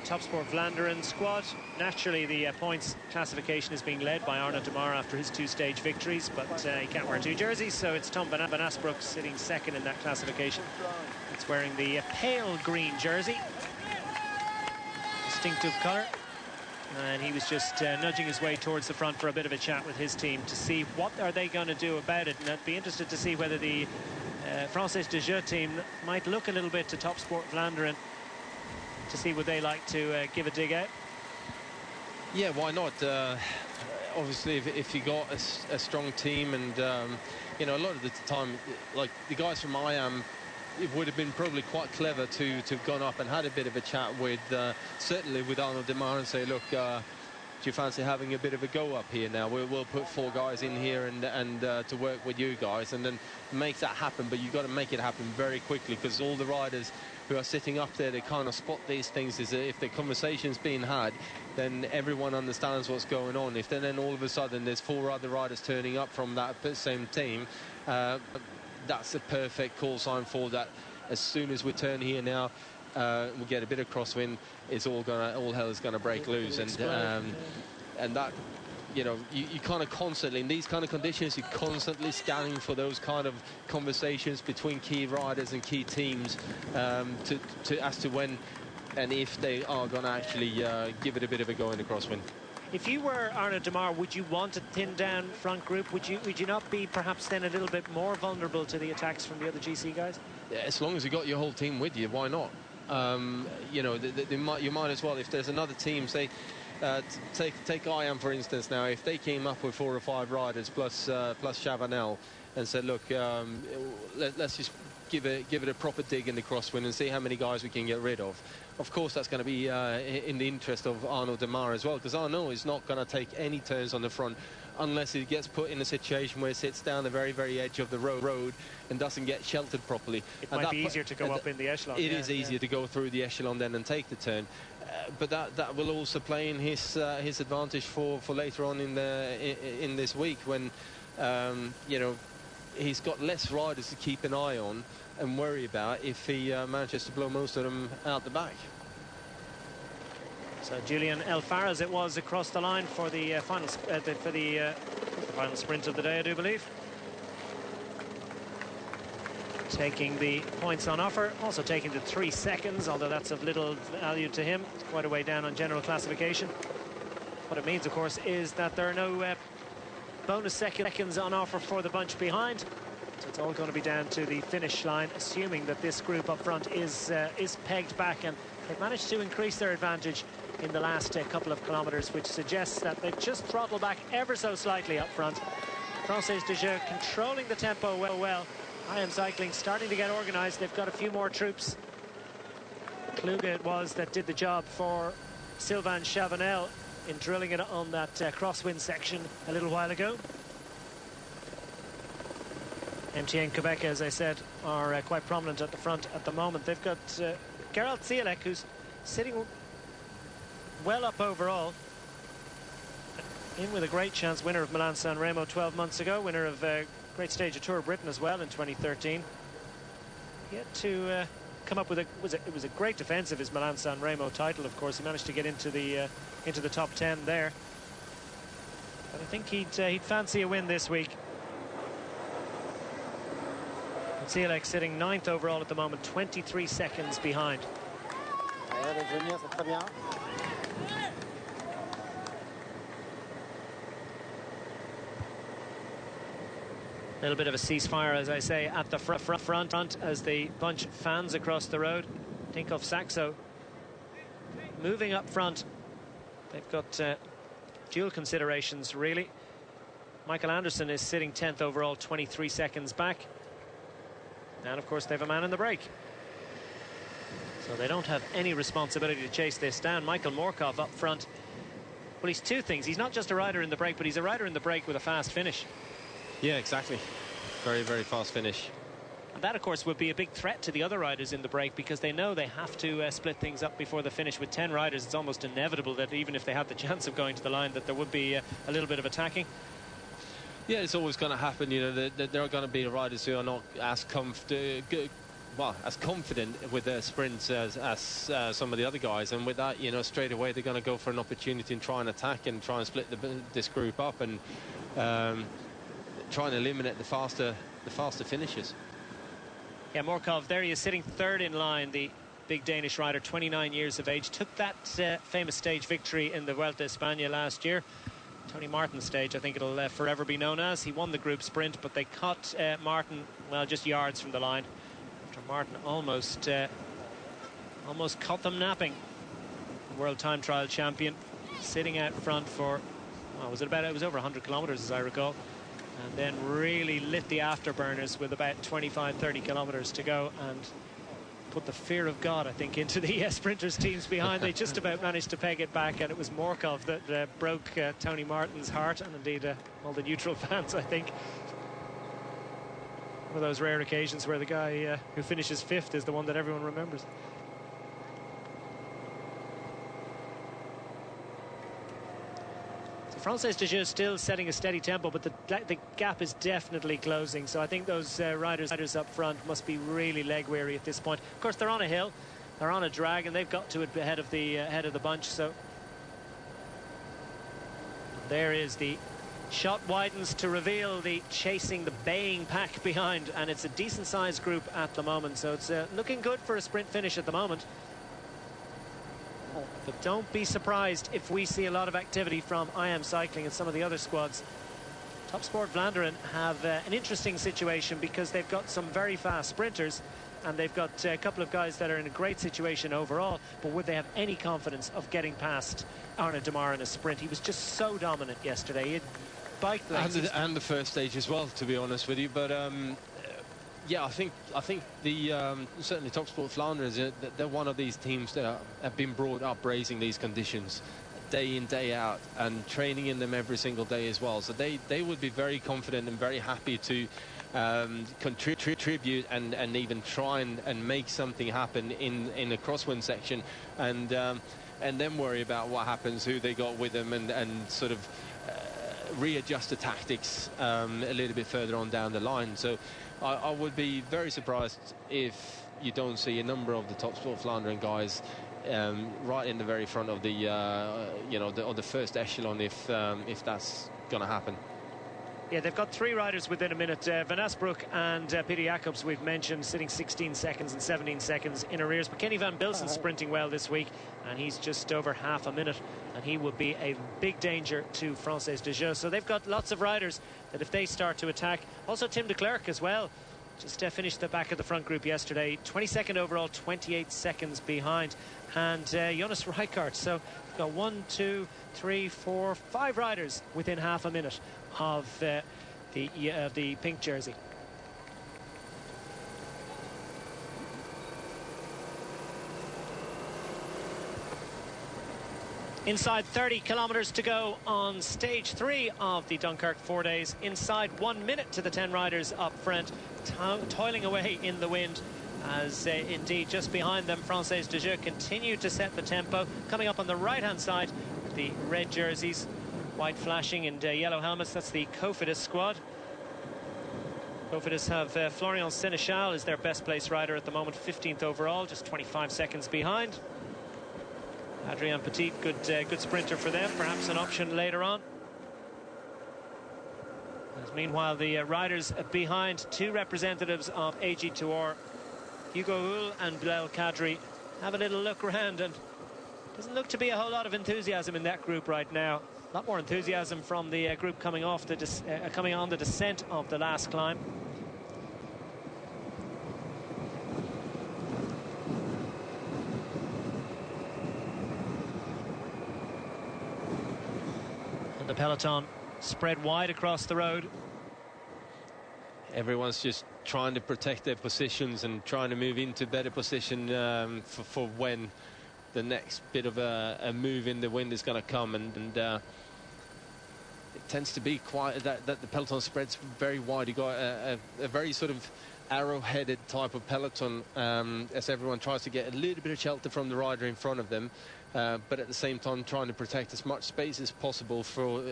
Topsport Vlaanderen squad. Naturally, the points classification is being led by Arnaud Demar after his 2-stage victories, but he can't wear 2 jerseys, so it's Tom van Asbroek sitting second in that classification. It's wearing the pale green jersey. Distinctive colour. And he was just nudging his way towards the front for a bit of a chat with his team to see what are they going to do about it. And I'd be interested to see whether the Francis de Jeux team might look a little bit to Topsport Vlaanderen to see would they like to give a dig out. Yeah, why not? Obviously, if you got a strong team, and you know, a lot of the time, like the guys from IAM, it would have been probably quite clever to have gone up and had a bit of a chat with, certainly with Arnaud Demar, and say, look, do you fancy having a bit of a go up here now? We'll put 4 guys in here and to work with you guys, and then make that happen. But you've got to make it happen very quickly, because all the riders who are sitting up there, they kind of spot these things. Is that if the conversation's being had, then everyone understands what's going on. If then all of a sudden there's 4 other riders turning up from that same team, that's a perfect call sign for that. As soon as we turn here now, we'll get a bit of crosswind. It's all hell is gonna break loose, and that, you know, you kind of constantly in these kind of conditions, you're constantly scanning for those kind of conversations between key riders and key teams, as to when and if they are going to actually give it a bit of a go in the crosswind. If you were Arnaud Démare, would you want a thin down front group? Would you not be perhaps then a little bit more vulnerable to the attacks from the other GC guys? Yeah, as long as you got your whole team with you, why not? You know, you might as well. If there's another team, say, take IAM for instance. Now, if they came up with 4 or 5 riders plus Chavanel, and said, look, let's just give it a proper dig in the crosswind and see how many guys we can get rid of. Of course, that's going to be in the interest of Arnaud Démare as well, because Arnaud is not going to take any turns on the front unless he gets put in a situation where he sits down the very, very edge of the road and doesn't get sheltered properly. It might be easier to go up in the echelon. It is easier to go through the echelon then and take the turn. But that will also play in his advantage for later on in this week when you know, he's got less riders to keep an eye on and worry about if he manages to blow most of them out the back. So Julian Alfaraz it was across the line for the final sprint of the day, I do believe. Taking the points on offer, also taking the 3 seconds, although that's of little value to him. It's quite a way down on general classification. What it means, of course, is that there are no bonus seconds on offer for the bunch behind. So it's all going to be down to the finish line, assuming that this group up front is pegged back, and they've managed to increase their advantage in the last couple of kilometres, which suggests that they've just throttled back ever so slightly up front. Française de Jeux controlling the tempo well. IAM Cycling starting to get organised. They've got a few more troops. Kluge it was that did the job for Sylvain Chavanel in drilling it on that crosswind section a little while ago. MTN Quebec, as I said, are quite prominent at the front at the moment. They've got Gerald Zielek, who's sitting well up overall. In with a great chance, winner of Milan-San Remo 12 months ago, winner of Great Stage of Tour of Britain as well in 2013. Yet to come up with it was a great defense of his Milan-San Remo title. Of course, he managed to get into the top 10 there. But I think he'd fancy a win this week. Zielek sitting 9th overall at the moment, 23 seconds behind. A little bit of a ceasefire, as I say, at the front as the bunch fans across the road. Tinkoff Saxo moving up front. They've got dual considerations, really. Michael Anderson is sitting 10th overall, 23 seconds back. And, of course, they have a man in the break. So they don't have any responsibility to chase this down. Michael Morkov up front. Well, he's two things. He's not just a rider in the break, but he's a rider in the break with a fast finish. Yeah, exactly. Very, very fast finish. And that, of course, would be a big threat to the other riders in the break, because they know they have to split things up before the finish. With 10 riders, it's almost inevitable that even if they have the chance of going to the line, that there would be a little bit of attacking. Yeah, it's always going to happen. You know, there are going to be riders who are not as confident with their sprints as some of the other guys, and with that, you know, straight away they're going to go for an opportunity and try and attack and try and split this group up and try and eliminate the faster finishes. Yeah, Morkov there, he is sitting 3rd in line, the big Danish rider, 29 years of age, took that famous stage victory in the Vuelta a España last year. Tony Martin stage, I think it'll forever be known as. He won the group sprint, but they caught Martin, well, just yards from the line, after Martin almost caught them napping. The World Time Trial champion sitting out front for, it was over 100 kilometers, as I recall, and then really lit the afterburners with about 25-30 kilometers to go and put the fear of God, I think, into the sprinters teams behind. They just about managed to peg it back, and it was Morkov that broke Tony Martin's heart, and indeed all the neutral fans, I think. One of those rare occasions where the guy who finishes 5th is the one that everyone remembers. Française de Jeux still setting a steady tempo, but the gap is definitely closing. So I think those riders up front must be really leg weary at this point. Of course, they're on a hill, they're on a drag, and they've got to it ahead of the bunch. So there is the shot, widens to reveal the baying pack behind, and it's a decent sized group at the moment. So it's looking good for a sprint finish at the moment. But don't be surprised if we see a lot of activity from IM Cycling and some of the other squads. Top Sport Vlaanderen have an interesting situation because they've got some very fast sprinters and they've got a couple of guys that are in a great situation overall, but would they have any confidence of getting past Arnaud Démare in a sprint? He was just so dominant yesterday. He had bike legs. And the first stage as well, to be honest with you. But yeah, I think the certainly Top Sport Flanders, they're one of these teams that have been brought up raising these conditions day in, day out, and training in them every single day as well. So they would be very confident and very happy to contribute and even try and make something happen in a crosswind section, and then worry about what happens, who they got with them, and sort of readjust the tactics a little bit further on down the line. So I would be very surprised if you don't see a number of the Top Sport Flandern guys right in the very front of the the first echelon, if that's going to happen. Yeah, they've got 3 riders within a minute. Van Asbroek and Peter Jacobs, we've mentioned, sitting 16 seconds and 17 seconds in arrears. But Kenny Van Bilsen sprinting well this week, and he's just over half a minute, and he would be a big danger to Française de Jeux. So they've got lots of riders that if they start to attack. Also Tim de Klerk as well. Just finished the back of the front group yesterday. 22nd overall, 28 seconds behind. And Jonas Rijkaard. So we've got 1, 2, 3, 4, 5 riders within half a minute of the pink jersey. Inside 30 kilometers to go on stage 3 of the Dunkirk 4 days. Inside 1 minute to the 10 riders up front, toiling away in the wind, as indeed just behind them Française de Jeux continue to set the tempo. Coming up on the right hand side, the red jerseys, white flashing and yellow helmets, that's the Cofidis squad. Cofidis have Florian Sénéchal as their best place rider at the moment, 15th overall, just 25 seconds behind. Adrien Petit, good sprinter for them, perhaps an option later on. As meanwhile, the riders behind, 2 representatives of AG Tour, Hugo Hull and Bilal Kadri, have a little look around, and doesn't look to be a whole lot of enthusiasm in that group right now. A lot more enthusiasm from the group coming on the descent of the last climb. And the peloton spread wide across the road. Everyone's just trying to protect their positions and trying to move into better position for when the next bit of a move in the wind is going to come, and it tends to be quite that the peloton spreads very wide. You got a very sort of arrow-headed type of peloton, as everyone tries to get a little bit of shelter from the rider in front of them, but at the same time trying to protect as much space as possible for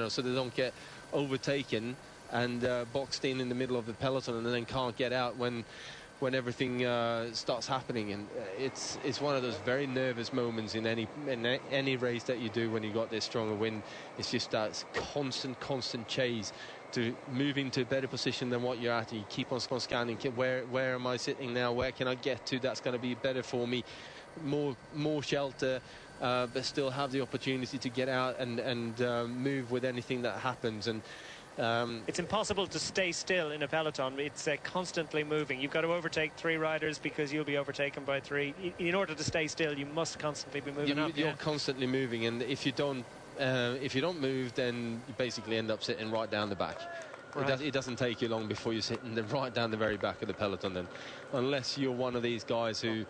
so they don't get overtaken and boxed in the middle of the peloton and then can't get out when everything starts happening. And it's one of those very nervous moments in any race that you do when you got this stronger wind. It's just that constant chase to move into a better position than what you're at. You keep on scanning, where am I sitting now, where can I get to that's going to be better for me, more shelter, but still have the opportunity to get out and move with anything that happens. And it's impossible to stay still in a peloton. It's constantly moving. You've got to overtake 3 riders because you'll be overtaken by 3. In order to stay still, you must constantly be moving up. You're constantly moving, and if you don't move, then you basically end up sitting right down the back. Right. It doesn't take you long before you're sitting right down the very back of the peloton, then, unless you're one of these guys who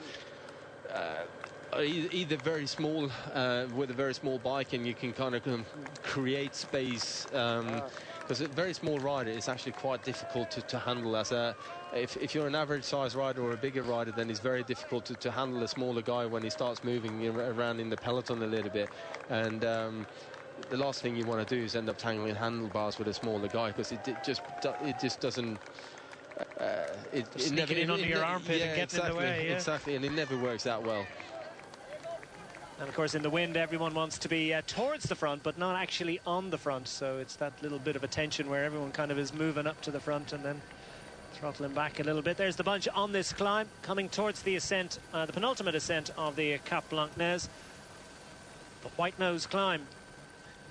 are either very small with a very small bike, and you can kind of create space. Because a very small rider is actually quite difficult to handle. If you're an average size rider or a bigger rider, then it's very difficult to handle a smaller guy when he starts moving around in the peloton a little bit. And the last thing you want to do is end up tangling handlebars with a smaller guy, because it just doesn't. It never in under your armpit and getting in the way. Yeah. Exactly, and it never works that well. And of course, in the wind, everyone wants to be towards the front, but not actually on the front. So it's that little bit of a tension where everyone kind of is moving up to the front and then throttling back a little bit. There's the bunch on this climb, coming towards the ascent, the penultimate ascent of the Cap Blanc-Neige. the white nose climb.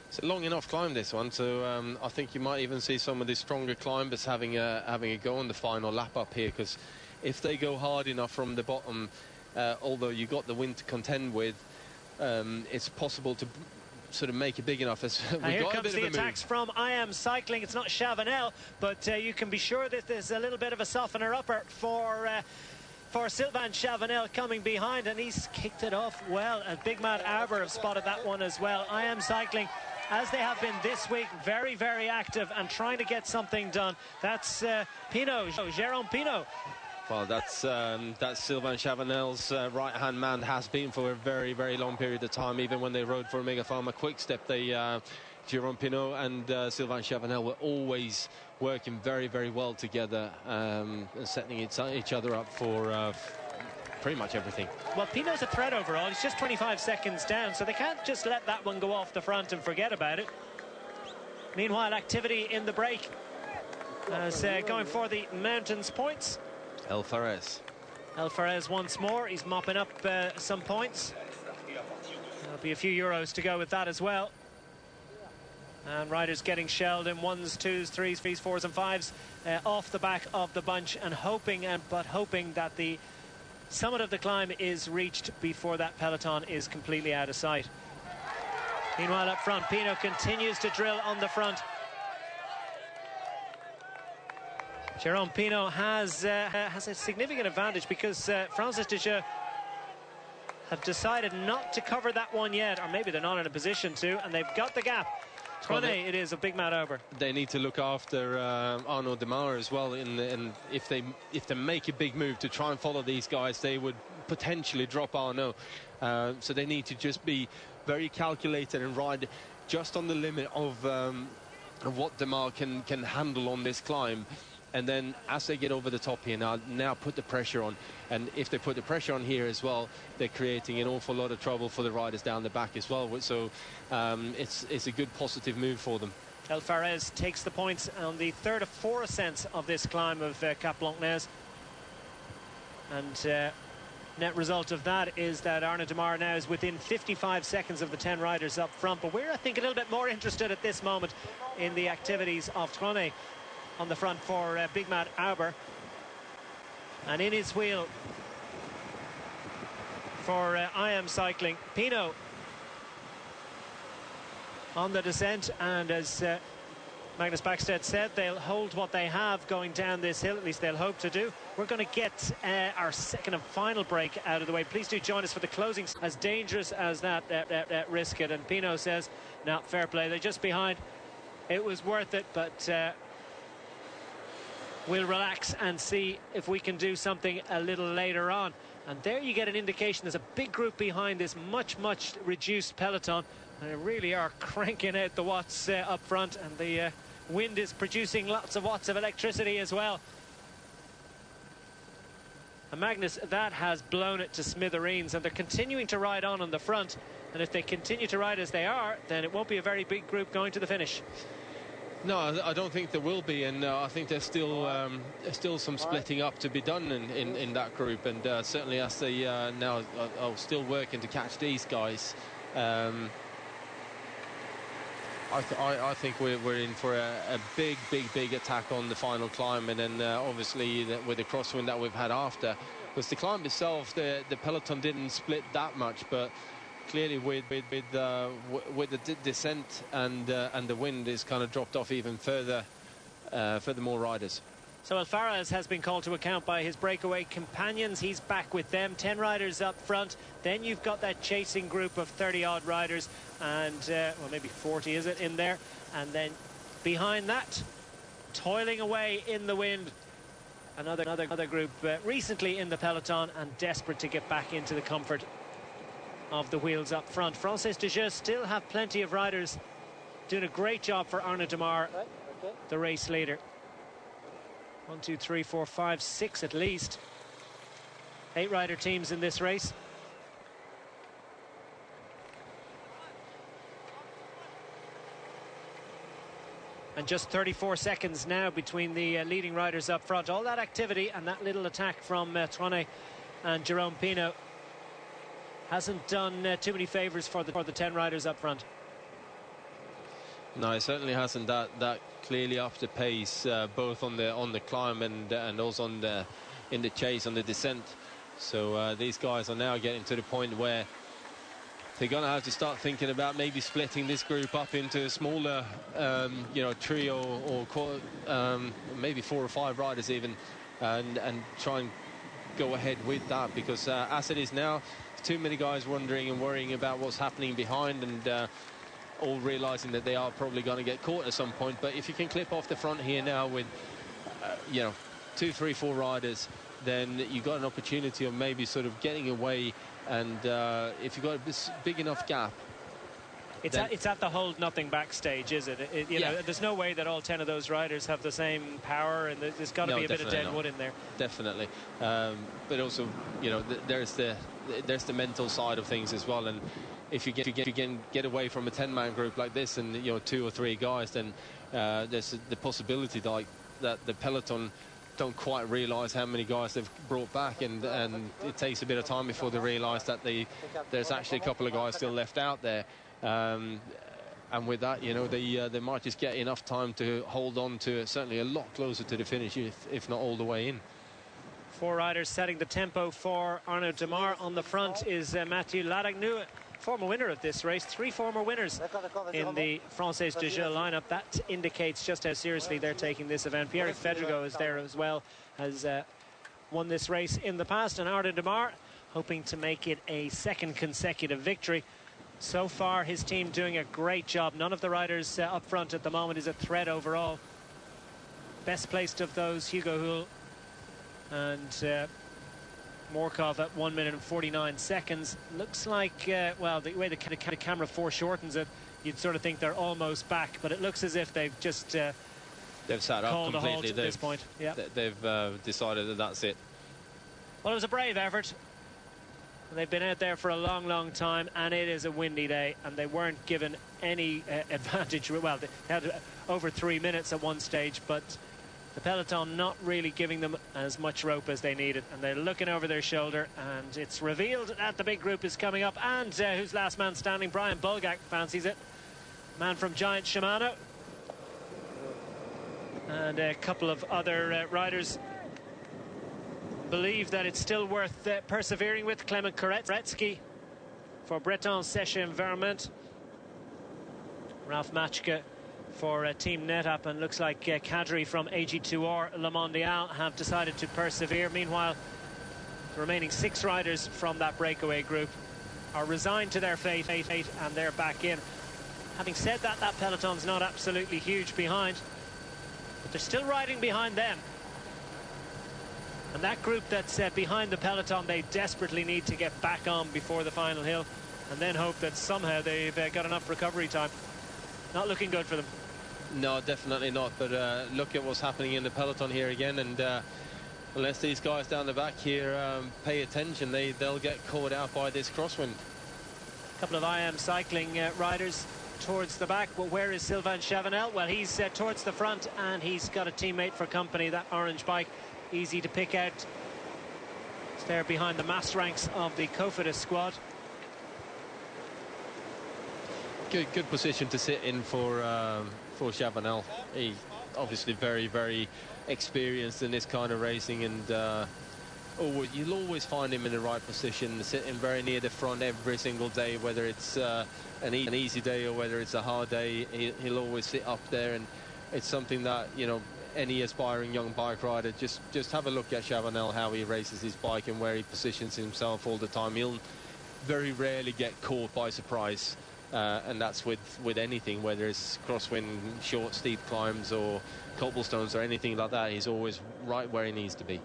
It's a long enough climb, this one, so I think you might even see some of the stronger climbers having a go on the final lap up here, because if they go hard enough from the bottom, although you got the wind to contend with, it's possible to sort of make it big enough. As we've here got comes a bit the of a attacks move. from I Am Cycling. It's not Chavanel, but you can be sure that there's a little bit of a softener upper for Sylvain Chavanel coming behind, and he's kicked it off well. And Big Matt Arbour have spotted that one as well. I Am Cycling, as they have been this week, very, very active and trying to get something done. That's Pinot, Jérôme Pinot. Well, that's Sylvain Chavanel's right-hand man, has been for a very, very long period of time. Even when they rode for Omega Pharma Quick-Step, Jérôme Pinot and Sylvain Chavanel were always working very, very well together, and setting each other up for pretty much everything. Well, Pinot's a threat overall. He's just 25 seconds down, so they can't just let that one go off the front and forget about it. Meanwhile, activity in the break as going for the mountains points. El Fares once more. He's mopping up some points. There'll be a few euros to go with that as well. And riders getting shelled in 1s, 2s, 3s, 4s and 5s off the back of the bunch, and hoping that the summit of the climb is reached before that peloton is completely out of sight. Meanwhile, up front, Pinot continues to drill on the front. Jérôme Pinot has a significant advantage, because Francis Dejeux have decided not to cover that one yet, or maybe they're not in a position to, and they've got the gap. Well, it is a Big Matt Arbour. They need to look after Arnaud Demar as well. And if they make a big move to try and follow these guys, they would potentially drop Arnaud. So they need to just be very calculated and ride just on the limit of what Demar can handle on this climb. And then as they get over the top here, now put the pressure on. And if they put the pressure on here as well, they're creating an awful lot of trouble for the riders down the back as well. So it's a good positive move for them. El Fares takes the points on the third of 4 ascents of this climb of Cap Blanc-Neige. And net result of that is that Arnaud Demar now is within 55 seconds of the 10 riders up front. But we're, I think, a little bit more interested at this moment in the activities of Trone on the front for Big Matt Arbour. And in his wheel for I Am Cycling, Pinot on the descent, and as Magnus Backstedt said, they'll hold what they have going down this hill, at least they'll hope to do. We're going to get our second and final break out of the way. Please do join us for the closing. As dangerous as that risk it, and Pinot says, no, fair play, they're just behind, it was worth it, but we'll relax and see if we can do something a little later on. And there you get an indication there's a big group behind this much reduced peloton, and they really are cranking out the watts up front, and the wind is producing lots of watts of electricity as well. And Magnus, that has blown it to smithereens, and they're continuing to ride on the front, and if they continue to ride as they are, then it won't be a very big group going to the finish. No, I don't think there will be, and I think there's still some splitting up to be done in that group, and certainly as they now are still working to catch these guys. I think we're in for a big attack on the final climb, and then obviously with the crosswind that we've had after, because the climb itself, the peloton didn't split that much, but clearly with the descent and the wind is kind of dropped off even further for the more riders. So El Fares has been called to account by his breakaway companions. He's back with them, 10 riders up front. Then you've got that chasing group of 30-odd riders, and well, maybe 40 is it in there, and then behind that, toiling away in the wind, another group recently in the peloton and desperate to get back into the comfort of the wheels up front. Francis Dejeux still have plenty of riders doing a great job for Arnaud Demar, the race leader. 1, 2, 3, 4, 5, 6 at least. 8 rider teams in this race. And just 34 seconds now between the leading riders up front. All that activity and that little attack from Trone and Jérôme Pinot hasn't done too many favours for the 10 riders up front. No, it certainly hasn't. That clearly upped the pace, both on the climb and also in the chase, on the descent. So these guys are now getting to the point where they're going to have to start thinking about maybe splitting this group up into a smaller, trio or maybe 4 or 5 riders even, and try and go ahead with that, because as it is now, too many guys wondering and worrying about what's happening behind, and all realizing that they are probably going to get caught at some point. But if you can clip off the front here now with 2, 3, 4 riders, then you've got an opportunity of maybe sort of getting away. And if you've got this big enough gap, it's at the hold nothing backstage, is it? You know, there's no way that all 10 of those riders have the same power, and there's got to be a bit of dead wood in there. Definitely, but also, there's the mental side of things as well. And if you can get away from a 10-man group like this, and 2 or 3 guys, then there's the possibility that the peloton don't quite realise how many guys they've brought back, and it takes a bit of time before they realise that there's actually a couple of guys still left out there. And with that, they might just get enough time to hold on to certainly a lot closer to the finish, if not all the way in. 4 riders setting the tempo for Arnaud Démare. On the front is Mathieu Ladagnou, former winner of this race. 3 former winners in the Française de Jeux lineup. That indicates just how seriously they're taking this event. Pierre Fedrigo is there as well, has won this race in the past, and Arnaud Démare hoping to make it a 2nd consecutive victory. So far, his team doing a great job. None of the riders up front at the moment is a threat overall. Best placed of those, Hugo Hull and Morkov at 1 minute and 49 seconds. Looks like, well, the way the camera foreshortens it, you'd sort of think they're almost back, but it looks as if they've just they've sat up completely. A halt at this point. Yeah, they've decided that that's it. Well, it was a brave effort. They've been out there for a long, long time, and it is a windy day, and they weren't given any advantage. Well, they had over 3 minutes at one stage, but the peloton not really giving them as much rope as they needed, and they're looking over their shoulder, and it's revealed that the big group is coming up. And who's last man standing? Brian Bulgak fancies it, man from Giant Shimano, and a couple of other riders believe that it's still worth persevering with. Clement Koretsky for Breton Sèche Environment, Ralph Matchka for Team NetApp, and looks like Kadri from AG2R Le Mondial have decided to persevere. Meanwhile, the remaining 6 riders from that breakaway group are resigned to their fate, and they're back in. Having said that, that peloton's not absolutely huge behind, but they're still riding behind them. And that group that's behind the peloton, they desperately need to get back on before the final hill, and then hope that somehow they've got enough recovery time. Not looking good for them. No, definitely not. But look at what's happening in the peloton here again, and unless these guys down the back here pay attention, they'll get caught out by this crosswind. A couple of IM cycling riders towards the back. Well, where is Sylvain Chavanel? Well, he's towards the front, and he's got a teammate for company. That orange bike, easy to pick out. It's there behind the mass ranks of the Cofidis squad. Good position to sit in for Chavanel. He obviously very, very experienced in this kind of racing, and you'll always find him in the right position, sitting very near the front every single day, whether it's an easy day or whether it's a hard day. He'll always sit up there, and it's something that, any aspiring young bike rider, just have a look at Chavanel, how he races his bike and where he positions himself all the time. He'll very rarely get caught by surprise, and that's with anything, whether it's crosswind, short steep climbs or cobblestones or anything like that. He's always right where he needs to be.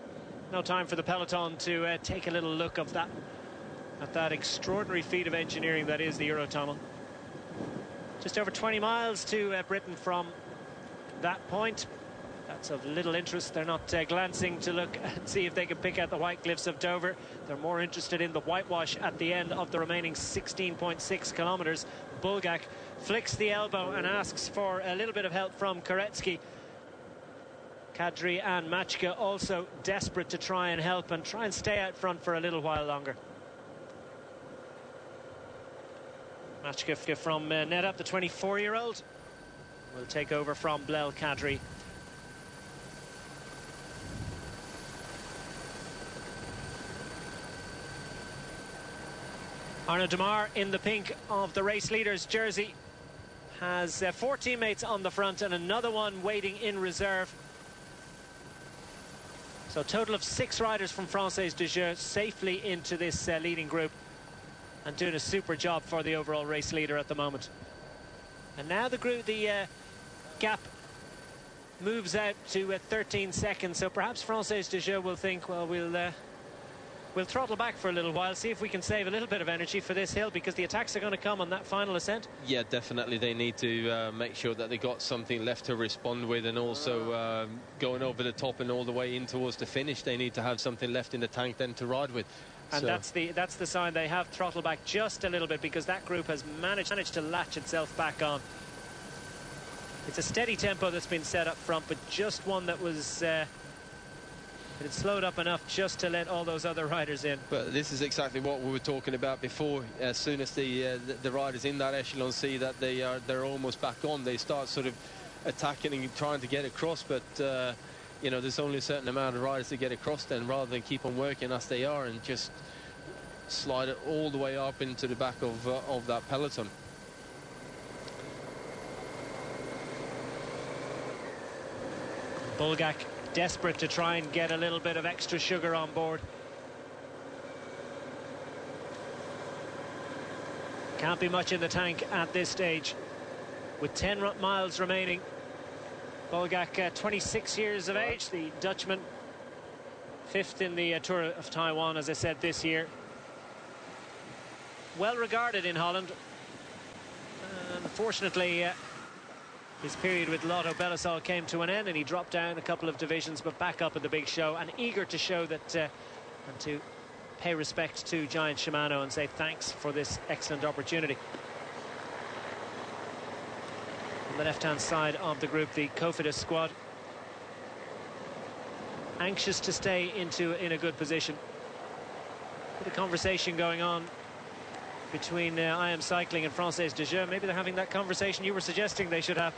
No time for the peloton to take a little look at that extraordinary feat of engineering that is the Eurotunnel. Just over 20 miles to Britain from that point. That's of little interest. They're not glancing to look and see if they can pick out the White Cliffs of Dover. They're more interested in the whitewash at the end of the remaining 16.6 kilometers. Bulgak flicks the elbow and asks for a little bit of help from Koretsky. Kadri and Matchka also desperate to try and help and try and stay out front for a little while longer. Matchgift from Nedap, the 24-year-old, will take over from Blel Kadri. Arnaud Demar in the pink of the race leader's jersey has 4 teammates on the front and another one waiting in reserve. So a total of 6 riders from Française de Jeu safely into this leading group and doing a super job for the overall race leader at the moment. And now the gap moves out to 13 seconds, so perhaps Française de Jeu will think, well, we'll throttle back for a little while, see if we can save a little bit of energy for this hill, because the attacks are going to come on that final ascent. Yeah, definitely. They need to make sure that they got something left to respond with, and also going over the top and all the way in towards the finish, they need to have something left in the tank then to ride with. And so that's the sign they have throttled back just a little bit, because that group has managed to latch itself back on. It's a steady tempo that's been set up front, but just one that was it slowed up enough just to let all those other riders in. But this is exactly what we were talking about before. As soon as the riders in that echelon see that they're almost back on, they start sort of attacking and trying to get across. But you know, there's only a certain amount of riders to get across then, rather than keep on working as they are and just slide it all the way up into the back of that peloton. Bulgak desperate to try and get a little bit of extra sugar on board. Can't be much in the tank at this stage. With 10 miles remaining, Bulgak, 26 years of age, the Dutchman, 5th in the Tour of Taiwan, as I said, this year. Well regarded in Holland. Unfortunately, his period with Lotto Belisol came to an end, and he dropped down a couple of divisions, but back up at the big show, and eager to show that and to pay respect to Giant Shimano and say thanks for this excellent opportunity. On the left-hand side of the group, the Cofidis squad, anxious to stay in a good position. Bit of conversation going on between IM Cycling and Française de Jeu. Maybe they're having that conversation you were suggesting they should have.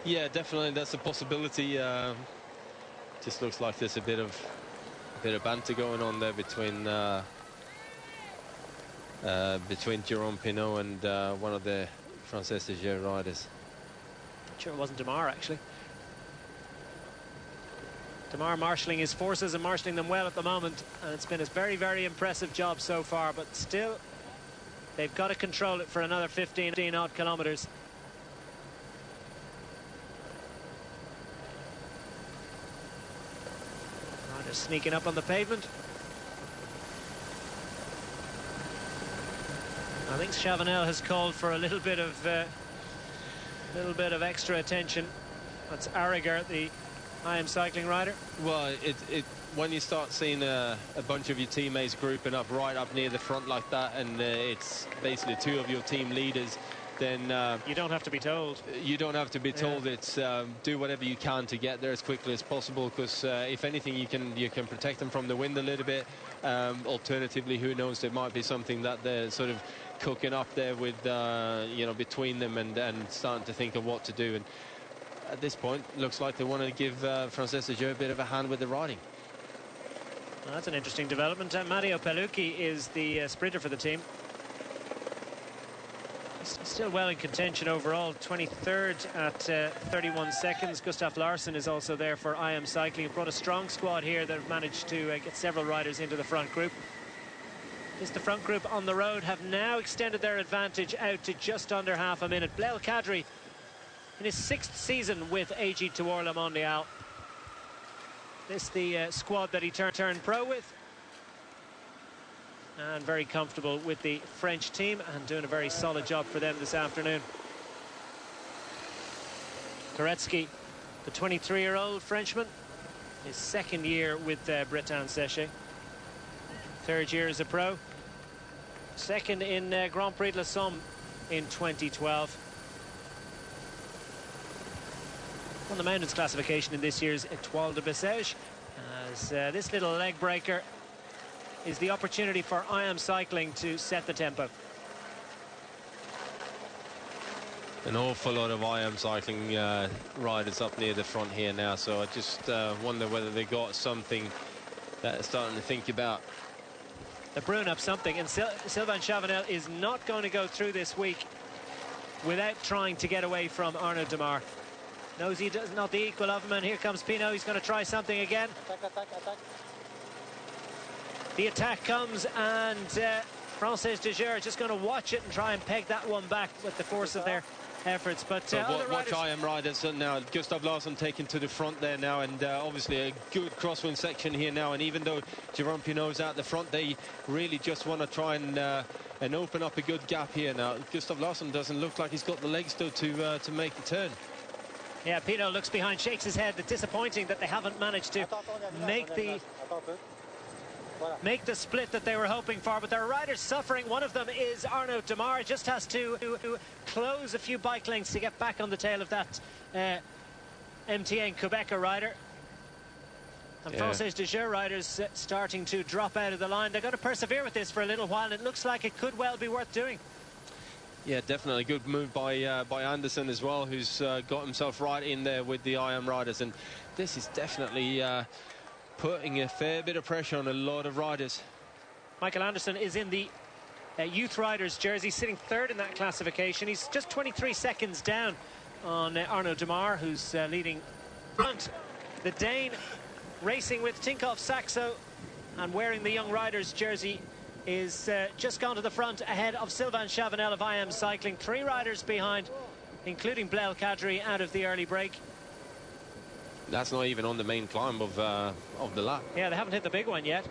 Yeah, definitely, that's a possibility. Just looks like there's a bit of banter going on there between Jérôme Pinault and one of the Française de Jeu riders. Sure it wasn't Demar, actually. Demar marshalling his forces and marshalling them well at the moment, and it's been a very, very impressive job so far, but still they've got to control it for another 15 odd kilometers. Riders sneaking up on the pavement. I think Chavanel has called for a little bit of extra attention. That's Arriger, the IM Cycling rider. Well, when you start seeing a bunch of your teammates grouping up right up near the front like that, and it's basically 2 of your team leaders, then you don't have to be told. You don't have to be told. Yeah. It's do whatever you can to get there as quickly as possible, because if anything, you can protect them from the wind a little bit. Alternatively, who knows, there might be something that they're sort of cooking up there with you know, between them, and starting to think of what to do. And at this point, looks like they want to give Française de Jeu a bit of a hand with the riding. Well, that's an interesting development. Matteo Pellucci is the sprinter for the team. He's still well in contention overall, 23rd at 31 seconds. Gustav Larsson is also there for IM Cycling. Brought a strong squad here that have managed to get several riders into the front group. The front group on the road have now extended their advantage out to just under half a minute. Blel Kadri in his 6th season with AG Tour La Mondiale. This the squad that he turned pro with, and very comfortable with the French team and doing a very solid job for them this afternoon. Koretsky, the 23-year-old Frenchman, his 2nd year with Breton Séché, 3rd year as a pro, 2nd in Grand Prix de la Somme in 2012. On the mountains classification in this year's Étoile de Bessèges, as this little leg breaker is the opportunity for IM Cycling to set the tempo. An awful lot of IM cycling riders up near the front here now, so I just wonder whether they got something that they're starting to think about. They're brewing up something, and Sylvain Chavanel is not going to go through this week without trying to get away from Arnaud Démare. Knows he does not the equal of him, and here comes Pinot. He's going to try something again. Attack. The attack comes, and Francis de Gers just going to watch it and try and peg that one back with the force of their efforts. But watch IM riders now. Gustav Larsson taken to the front there now, and obviously a good crosswind section here now. And even though Jérôme Pinot's out the front, they really just want to try and open up a good gap here now. Gustav Larsson doesn't look like he's got the legs though to make the turn. Yeah, Pinot looks behind, shakes his head. It's disappointing that they haven't managed to make the split that they were hoping for, but there are riders suffering. One of them is Arnaud Démare. Just has to close a few bike lengths to get back on the tail of that MTN Quebecer rider. And Francis de Gers riders starting to drop out of the line. They're going to persevere with this for a little while, and it looks like it could well be worth doing. Yeah, definitely good move by Anderson as well, who's got himself right in there with the IM riders, and this is definitely putting a fair bit of pressure on a lot of riders. Michael Anderson is in the youth riders jersey, sitting third in that classification. He's just 23 seconds down on Arnaud Démare, who's leading front. The Dane racing with Tinkoff Saxo and wearing the young riders jersey is just gone to the front ahead of Sylvain Chavanel of IM Cycling. 3 riders behind, including Blael Kadri out of the early break. That's not even on the main climb of the lap. Yeah, they haven't hit the big one yet.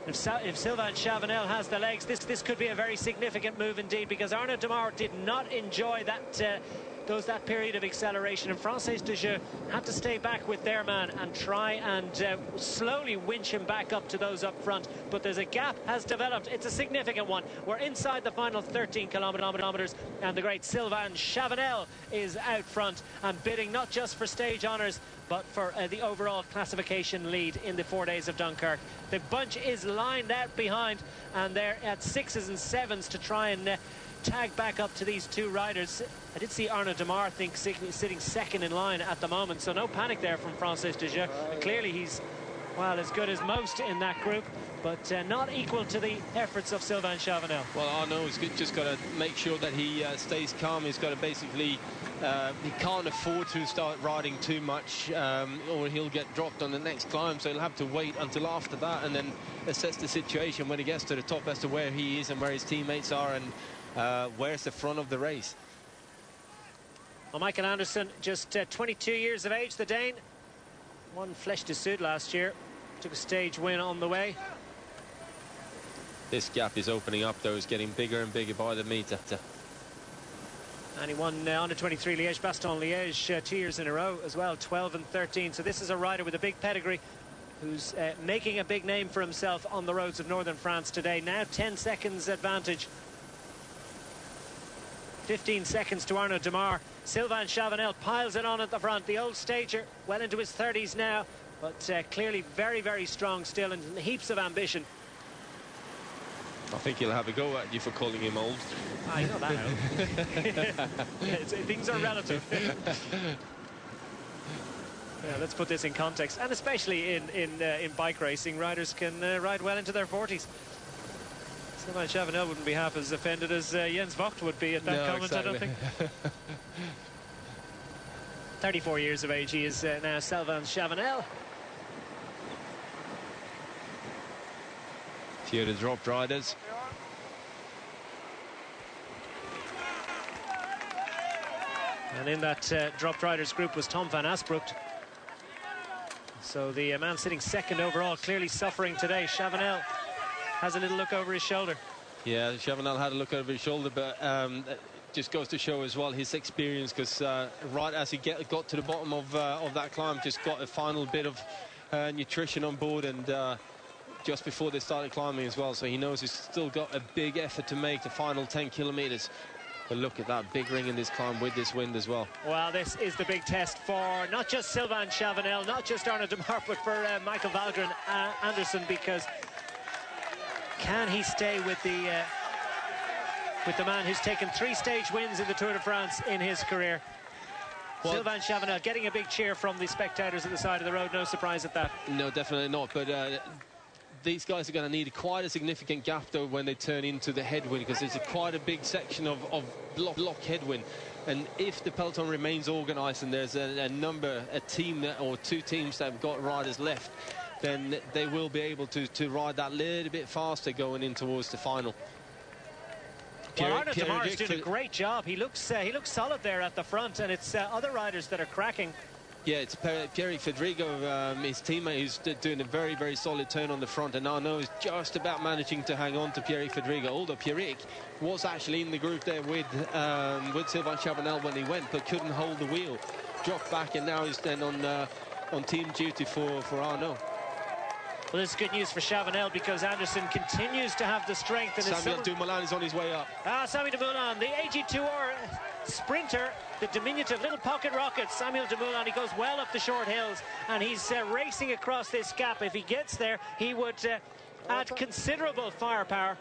If Sylvain Chavanel has the legs, this could be a very significant move indeed, because Arnaud Démare did not enjoy that period of acceleration, and Francis de Gers had to stay back with their man and try and slowly winch him back up to those up front. But there's a gap has developed. It's a significant one. We're inside the final 13 kilometers, and the great Sylvain Chavanel is out front and bidding not just for stage honours, but for the overall classification lead in the 4 days of Dunkirk. The bunch is lined out behind, and they're at 6s and 7s to try and tag back up to these 2 riders. I did see Arnaud Démare sitting second in line at the moment, so no panic there from Francis de Gers. Clearly he's, well, as good as most in that group, but not equal to the efforts of Sylvain Chavanel. Well, Arnaud's just got to make sure that he stays calm. He's got to basically, he can't afford to start riding too much, or he'll get dropped on the next climb, so he'll have to wait until after that and then assess the situation when he gets to the top as to where he is and where his teammates are, and where's the front of the race. Well, Michael Anderson, just 22 years of age, the Dane. Won Flèche du Sud last year. Took a stage win on the way. This gap is opening up, though. It's getting bigger and bigger by the meter. And he won under 23 Liège-Bastogne-Liège 2 years in a row as well, 12 and 13. So this is a rider with a big pedigree who's making a big name for himself on the roads of northern France today. Now 10 seconds advantage. 15 seconds to Arnaud Démare. Sylvain Chavanel piles it on at the front. The old stager, well into his 30s now, but clearly very, very strong still, and heaps of ambition. I think he'll have a go at you for calling him old. I know that now. Things are relative. Yeah, let's put this in context, and especially in bike racing, riders can ride well into their 40s. Sylvain Chavanel wouldn't be half as offended as Jens Vogt would be at that comment, exactly. I don't think. 34 years of age he is now, Sylvain Chavanel. Few of the dropped riders. And in that dropped riders group was Tom van Asbroek. So the man sitting second overall, clearly suffering today. Chavanel has a little look over his shoulder. Yeah, Chavanel had a look over his shoulder, but just goes to show as well his experience, because right as he got to the bottom of that climb, just got a final bit of nutrition on board, and just before they started climbing as well, so he knows he's still got a big effort to make the final 10 kilometers. But look at that big ring in this climb with this wind as well. Well, this is the big test for not just Sylvain Chavanel, not just Arnaud Démare, but for Michael Valgren Anderson, because can he stay with the with the man who's taken 3 stage wins in the Tour de France in his career. Well, Sylvain Chavanel getting a big cheer from the spectators at the side of the road. No surprise at that. No, definitely not. But these guys are going to need quite a significant gap, though, when they turn into the headwind, because there's quite a big section of block headwind. And if the peloton remains organised and there's a team or 2 teams that have got riders left, then they will be able to ride that little bit faster going in towards the final. Well, Arnaud Démare is doing a great job. He looks solid there at the front, and it's other riders that are cracking. Yeah, it's Pierrick Fedrigo, his teammate, who's doing a very, very solid turn on the front, and Arnaud is just about managing to hang on to Pierrick Fedrigo, although Pierrick was actually in the group there with Sylvain Chavanel when he went, but couldn't hold the wheel, dropped back, and now he's then on team duty for Arnaud. Well, this is good news for Chavanel, because Anderson continues to have the strength. And Samuel Dumoulin is on his way up. Samuel Dumoulin, the AG2R sprinter, the diminutive little pocket rocket. Samuel Dumoulin, he goes well up the short hills, and he's racing across this gap. If he gets there, he would add considerable firepower.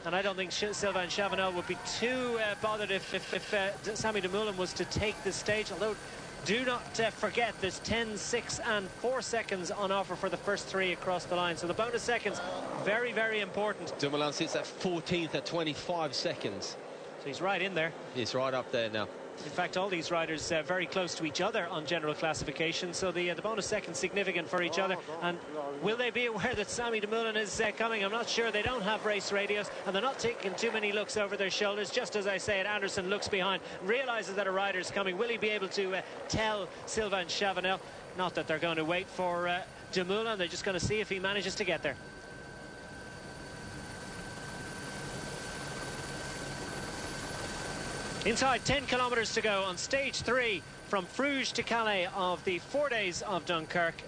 And I don't think Sylvain Chavanel would be too bothered if Samuel Dumoulin was to take this stage, although do not forget there's 10, 6 and 4 seconds on offer for the first 3 across the line. So the bonus seconds, very, very important. Dumoulin sits at 14th at 25 seconds. So he's right in there. He's right up there now. In fact, all these riders very close to each other on general classification, so the bonus second significant for each other. And will they be aware that Sammy Dumoulin is coming? I'm not sure. They don't have race radios, and they're not taking too many looks over their shoulders. Just as I said, Anderson looks behind, realises that a rider's coming. Will he be able to tell Sylvain Chavanel? Not that they're going to wait for Dumoulin. They're just going to see if he manages to get there. Inside 10 kilometres to go on stage 3 from Bruges to Calais of the 4 days of Dunkirk,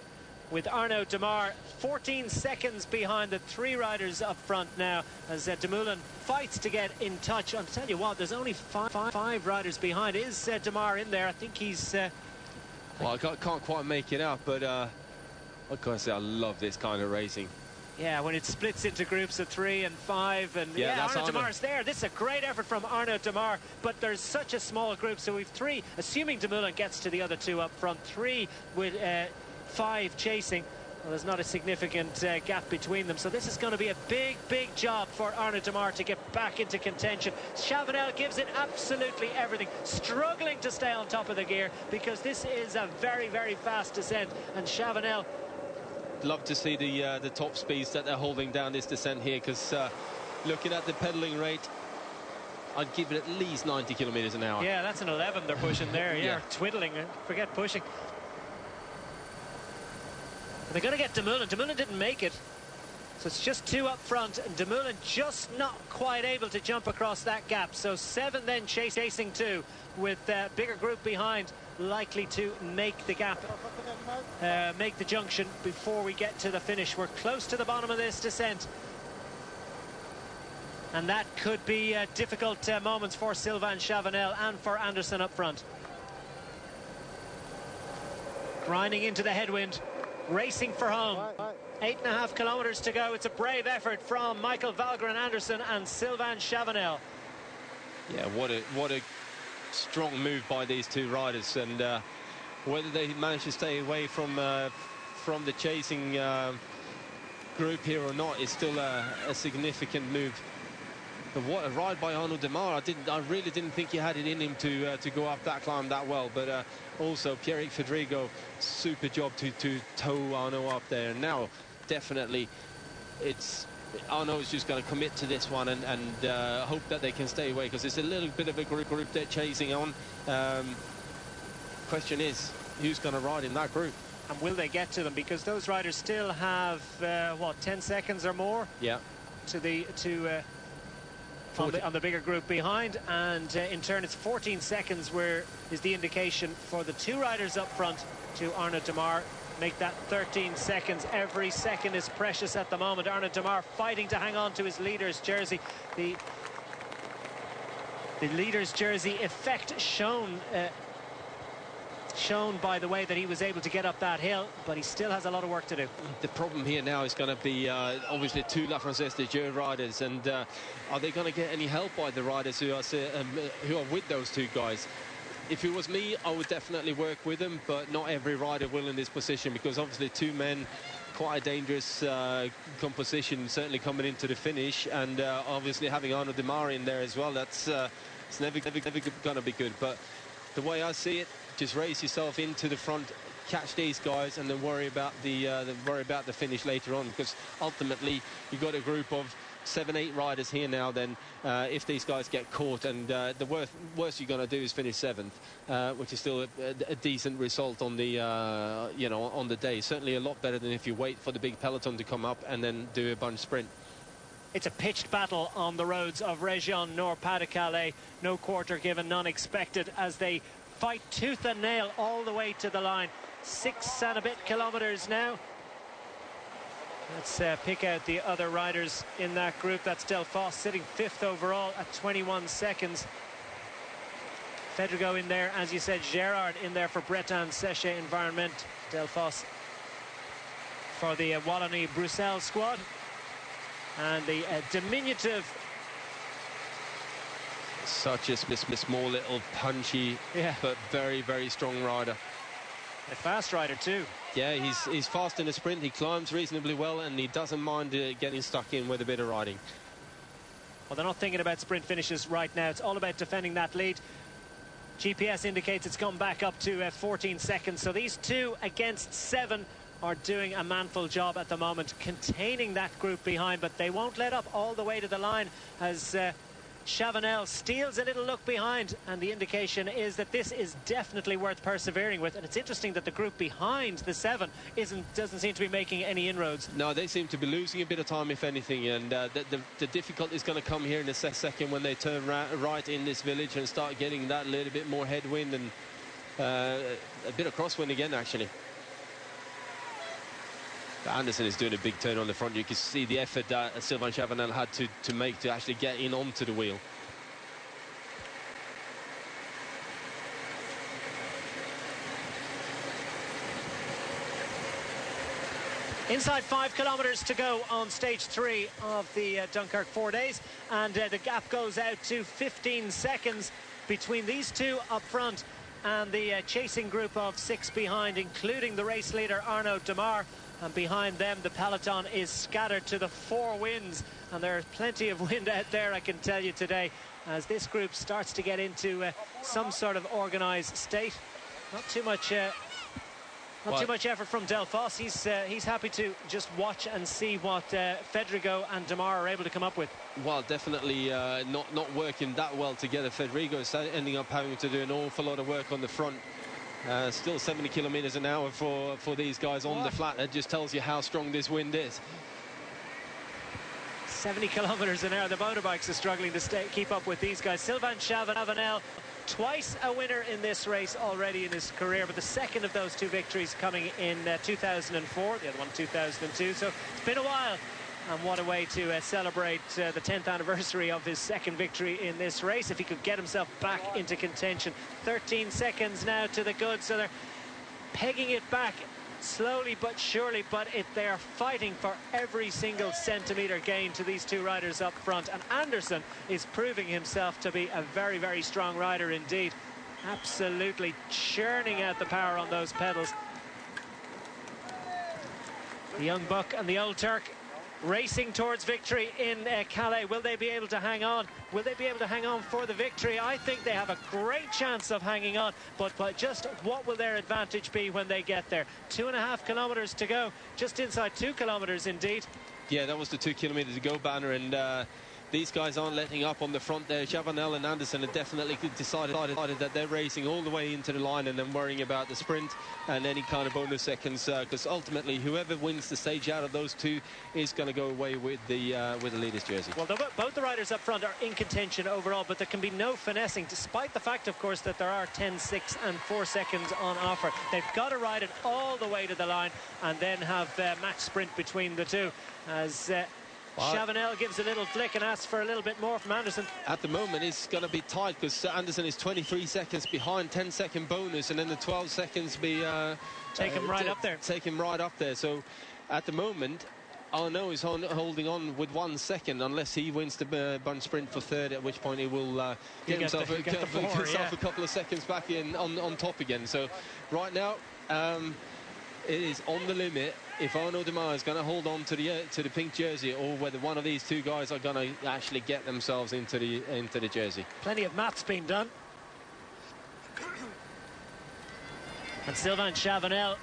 with Arnaud Démare 14 seconds behind the 3 riders up front now, as Dumoulin fights to get in touch. I'll tell you what, there's only five riders behind. Is Démare in there? I think he's... Well, I can't quite make it out, but I've got to say, I love this kind of racing. Yeah, when it splits into groups of 3 and 5, and yeah, Arnaud Démare's there. This is a great effort from Arnaud Démare, but there's such a small group, so we've 3, assuming Dumoulin gets to the other 2 up front, 3 with 5 chasing. Well, there's not a significant gap between them, so this is going to be a big, big job for Arnaud Démare to get back into contention. Chavanel gives it absolutely everything, struggling to stay on top of the gear, because this is a very, very fast descent, and Chavanel... Love to see the top speeds that they're holding down this descent here, because looking at the pedaling rate, I'd give it at least 90 kilometers an hour. Yeah, that's an 11 they're pushing there. Yeah, twiddling, forget pushing. They're going to get Dumoulin. Dumoulin didn't make it, so it's just 2 up front, and Dumoulin just not quite able to jump across that gap. So 7 then chasing 2, with a bigger group behind, likely to make the gap, make the junction before we get to the finish. We're close to the bottom of this descent, and that could be difficult moments for Sylvain Chavanel and for Anderson up front. Grinding into the headwind, racing for home. 8.5 kilometers to go. It's a brave effort from Michael Valgren Anderson and Sylvain Chavanel. Yeah, what a strong move by these 2 riders, and whether they manage to stay away from the chasing group here or not is still a significant move. But what a ride by Arnaud Démare. I really didn't think he had it in him to go up that climb that well, but also Pierrick Fedrigo, super job to tow Arnaud up there. And now definitely Arnaud is just going to commit to this one and hope that they can stay away, because it's a little bit of a group they're chasing on. Question is, who's going to ride in that group? And will they get to them? Because those riders still have, what, 10 seconds or more? Yeah. On the bigger group behind, and in turn it's 14 seconds where is the indication for the 2 riders up front to Arnaud Démare. Make that 13 seconds. Every second is precious at the moment. Arnaud Démare fighting to hang on to his leader's jersey. The leader's jersey effect shown shown by the way that he was able to get up that hill, but he still has a lot of work to do. The problem here now is going to be obviously two La Française de Jeux riders, and are they going to get any help by the riders who are with those two guys? If it was me, I would definitely work with them, but not every rider will in this position, because obviously two men, quite a dangerous composition, certainly coming into the finish, and obviously having Arnaud Demar in there as well, that's it's never going to be good. But the way I see it, just race yourself into the front, catch these guys, and then worry about the finish later on, because ultimately you've got a group of 7-8 riders here now. Then if these guys get caught, and the worst you're going to do is finish 7th, which is still a decent result on the on the day. Certainly a lot better than if you wait for the big peloton to come up and then do a bunch sprint. It's a pitched battle on the roads of Région Nord Pas de Calais. No quarter given, none expected, as they fight tooth and nail all the way to the line. 6 and a bit kilometers now. Let's pick out the other riders in that group. That's Delphos sitting 5th overall at 21 seconds. Fedrigo in there, as you said. Gerard in there for Breton Séché Environment. Delphos for the Wallonie-Bruxelles squad. And the diminutive... Such a small little punchy, but very, very strong rider. A fast rider too. Yeah, he's fast in the sprint, he climbs reasonably well, and he doesn't mind getting stuck in with a bit of riding. Well, they're not thinking about sprint finishes right now. It's all about defending that lead. GPS indicates it's gone back up to 14 seconds. So these 2 against 7 are doing a manful job at the moment, containing that group behind, but they won't let up all the way to the line as Chavanel steals a little look behind, and the indication is that this is definitely worth persevering with. And it's interesting that the group behind the 7 doesn't seem to be making any inroads. No, they seem to be losing a bit of time, if anything, and the difficulty is going to come here in a second when they turn right in this village and start getting that little bit more headwind and a bit of crosswind again, actually. Anderson is doing a big turn on the front. You can see the effort that Sylvain Chavanel had to make to actually get in onto the wheel. Inside 5 kilometers to go on stage 3 of the Dunkirk 4 days, and the gap goes out to 15 seconds between these 2 up front and the chasing group of 6 behind, including the race leader Arnaud Demar. And behind them, the peloton is scattered to the 4 winds, and there's plenty of wind out there, I can tell you, today, as this group starts to get into some sort of organised state. Not too much effort from Delphos. He's happy to just watch and see what Fedrigo and Demar are able to come up with. Well, definitely not working that well together. Fedrigo is ending up having to do an awful lot of work on the front. Still 70 kilometers an hour for these guys on the flat. That just tells you how strong this wind is. 70 kilometers an hour. The motorbikes are struggling to keep up with these guys. Sylvain Chavanel, twice a winner in this race already in his career, but the second of those 2 victories coming in 2004, the other one 2002. So it's been a while. And what a way to celebrate the 10th anniversary of his second victory in this race, if he could get himself back into contention. 13 seconds now to the good, so they're pegging it back slowly but surely, but they are fighting for every single centimetre gain to these 2 riders up front. And Anderson is proving himself to be a very, very strong rider indeed. Absolutely churning out the power on those pedals. The young buck and the old Turk racing towards victory in Calais. Will they be able to hang on? Will they be able to hang on for the victory? I think they have a great chance of hanging on, but just what will their advantage be when they get there? 2.5 kilometers to go, just inside 2 kilometers indeed. Yeah, that was the 2 kilometers to go banner, and these guys aren't letting up on the front there. Chavanel and Anderson have definitely decided that they're racing all the way into the line and then worrying about the sprint and any kind of bonus seconds, because ultimately whoever wins the stage out of those 2 is going to go away with the leader's jersey. Well, both the riders up front are in contention overall, but there can be no finessing, despite the fact, of course, that there are 10, 6 and 4 seconds on offer. They've got to ride it all the way to the line and then have match sprint between the 2, as Chavanel gives a little flick and asks for a little bit more from Anderson. At the moment, it's going to be tight because Anderson is 23 seconds behind, 10-second bonus, and then the 12 seconds be... take him right up there. Take him right up there. So at the moment, Arnaud is holding on with 1 second unless he wins the bunch sprint for third, at which point he will get himself a couple of seconds back in on top again. So right now, it is on the limit if Arnaud Démare is going to hold on to the pink jersey, or whether one of these two guys are going to actually get themselves into the jersey. Plenty of maths being done. And Sylvain Chavanel,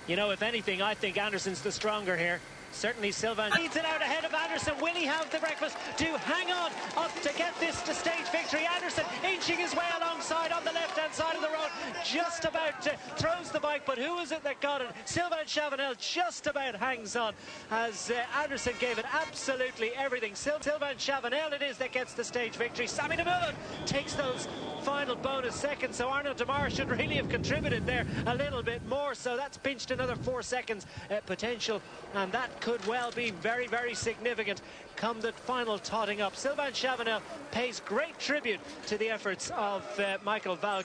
you know, if anything, I think Anderson's the stronger here. Certainly Sylvain leads it out ahead of Anderson. Will he have the breakfast to hang on up to get this to stage victory? Anderson inching his way alongside on the left-hand side of the road. Just about throws the bike, but who is it that got it? Sylvain Chavanel just about hangs on as Anderson gave it absolutely everything. Sylvain Chavanel it is that gets the stage victory. Sammy DeMullen takes those final bonus seconds, so Arnaud Démare should really have contributed there a little bit more, so that's pinched another 4 seconds potential, and that could well be very, very significant come the final totting up. Sylvain Chavanel pays great tribute to the efforts of Michael Val.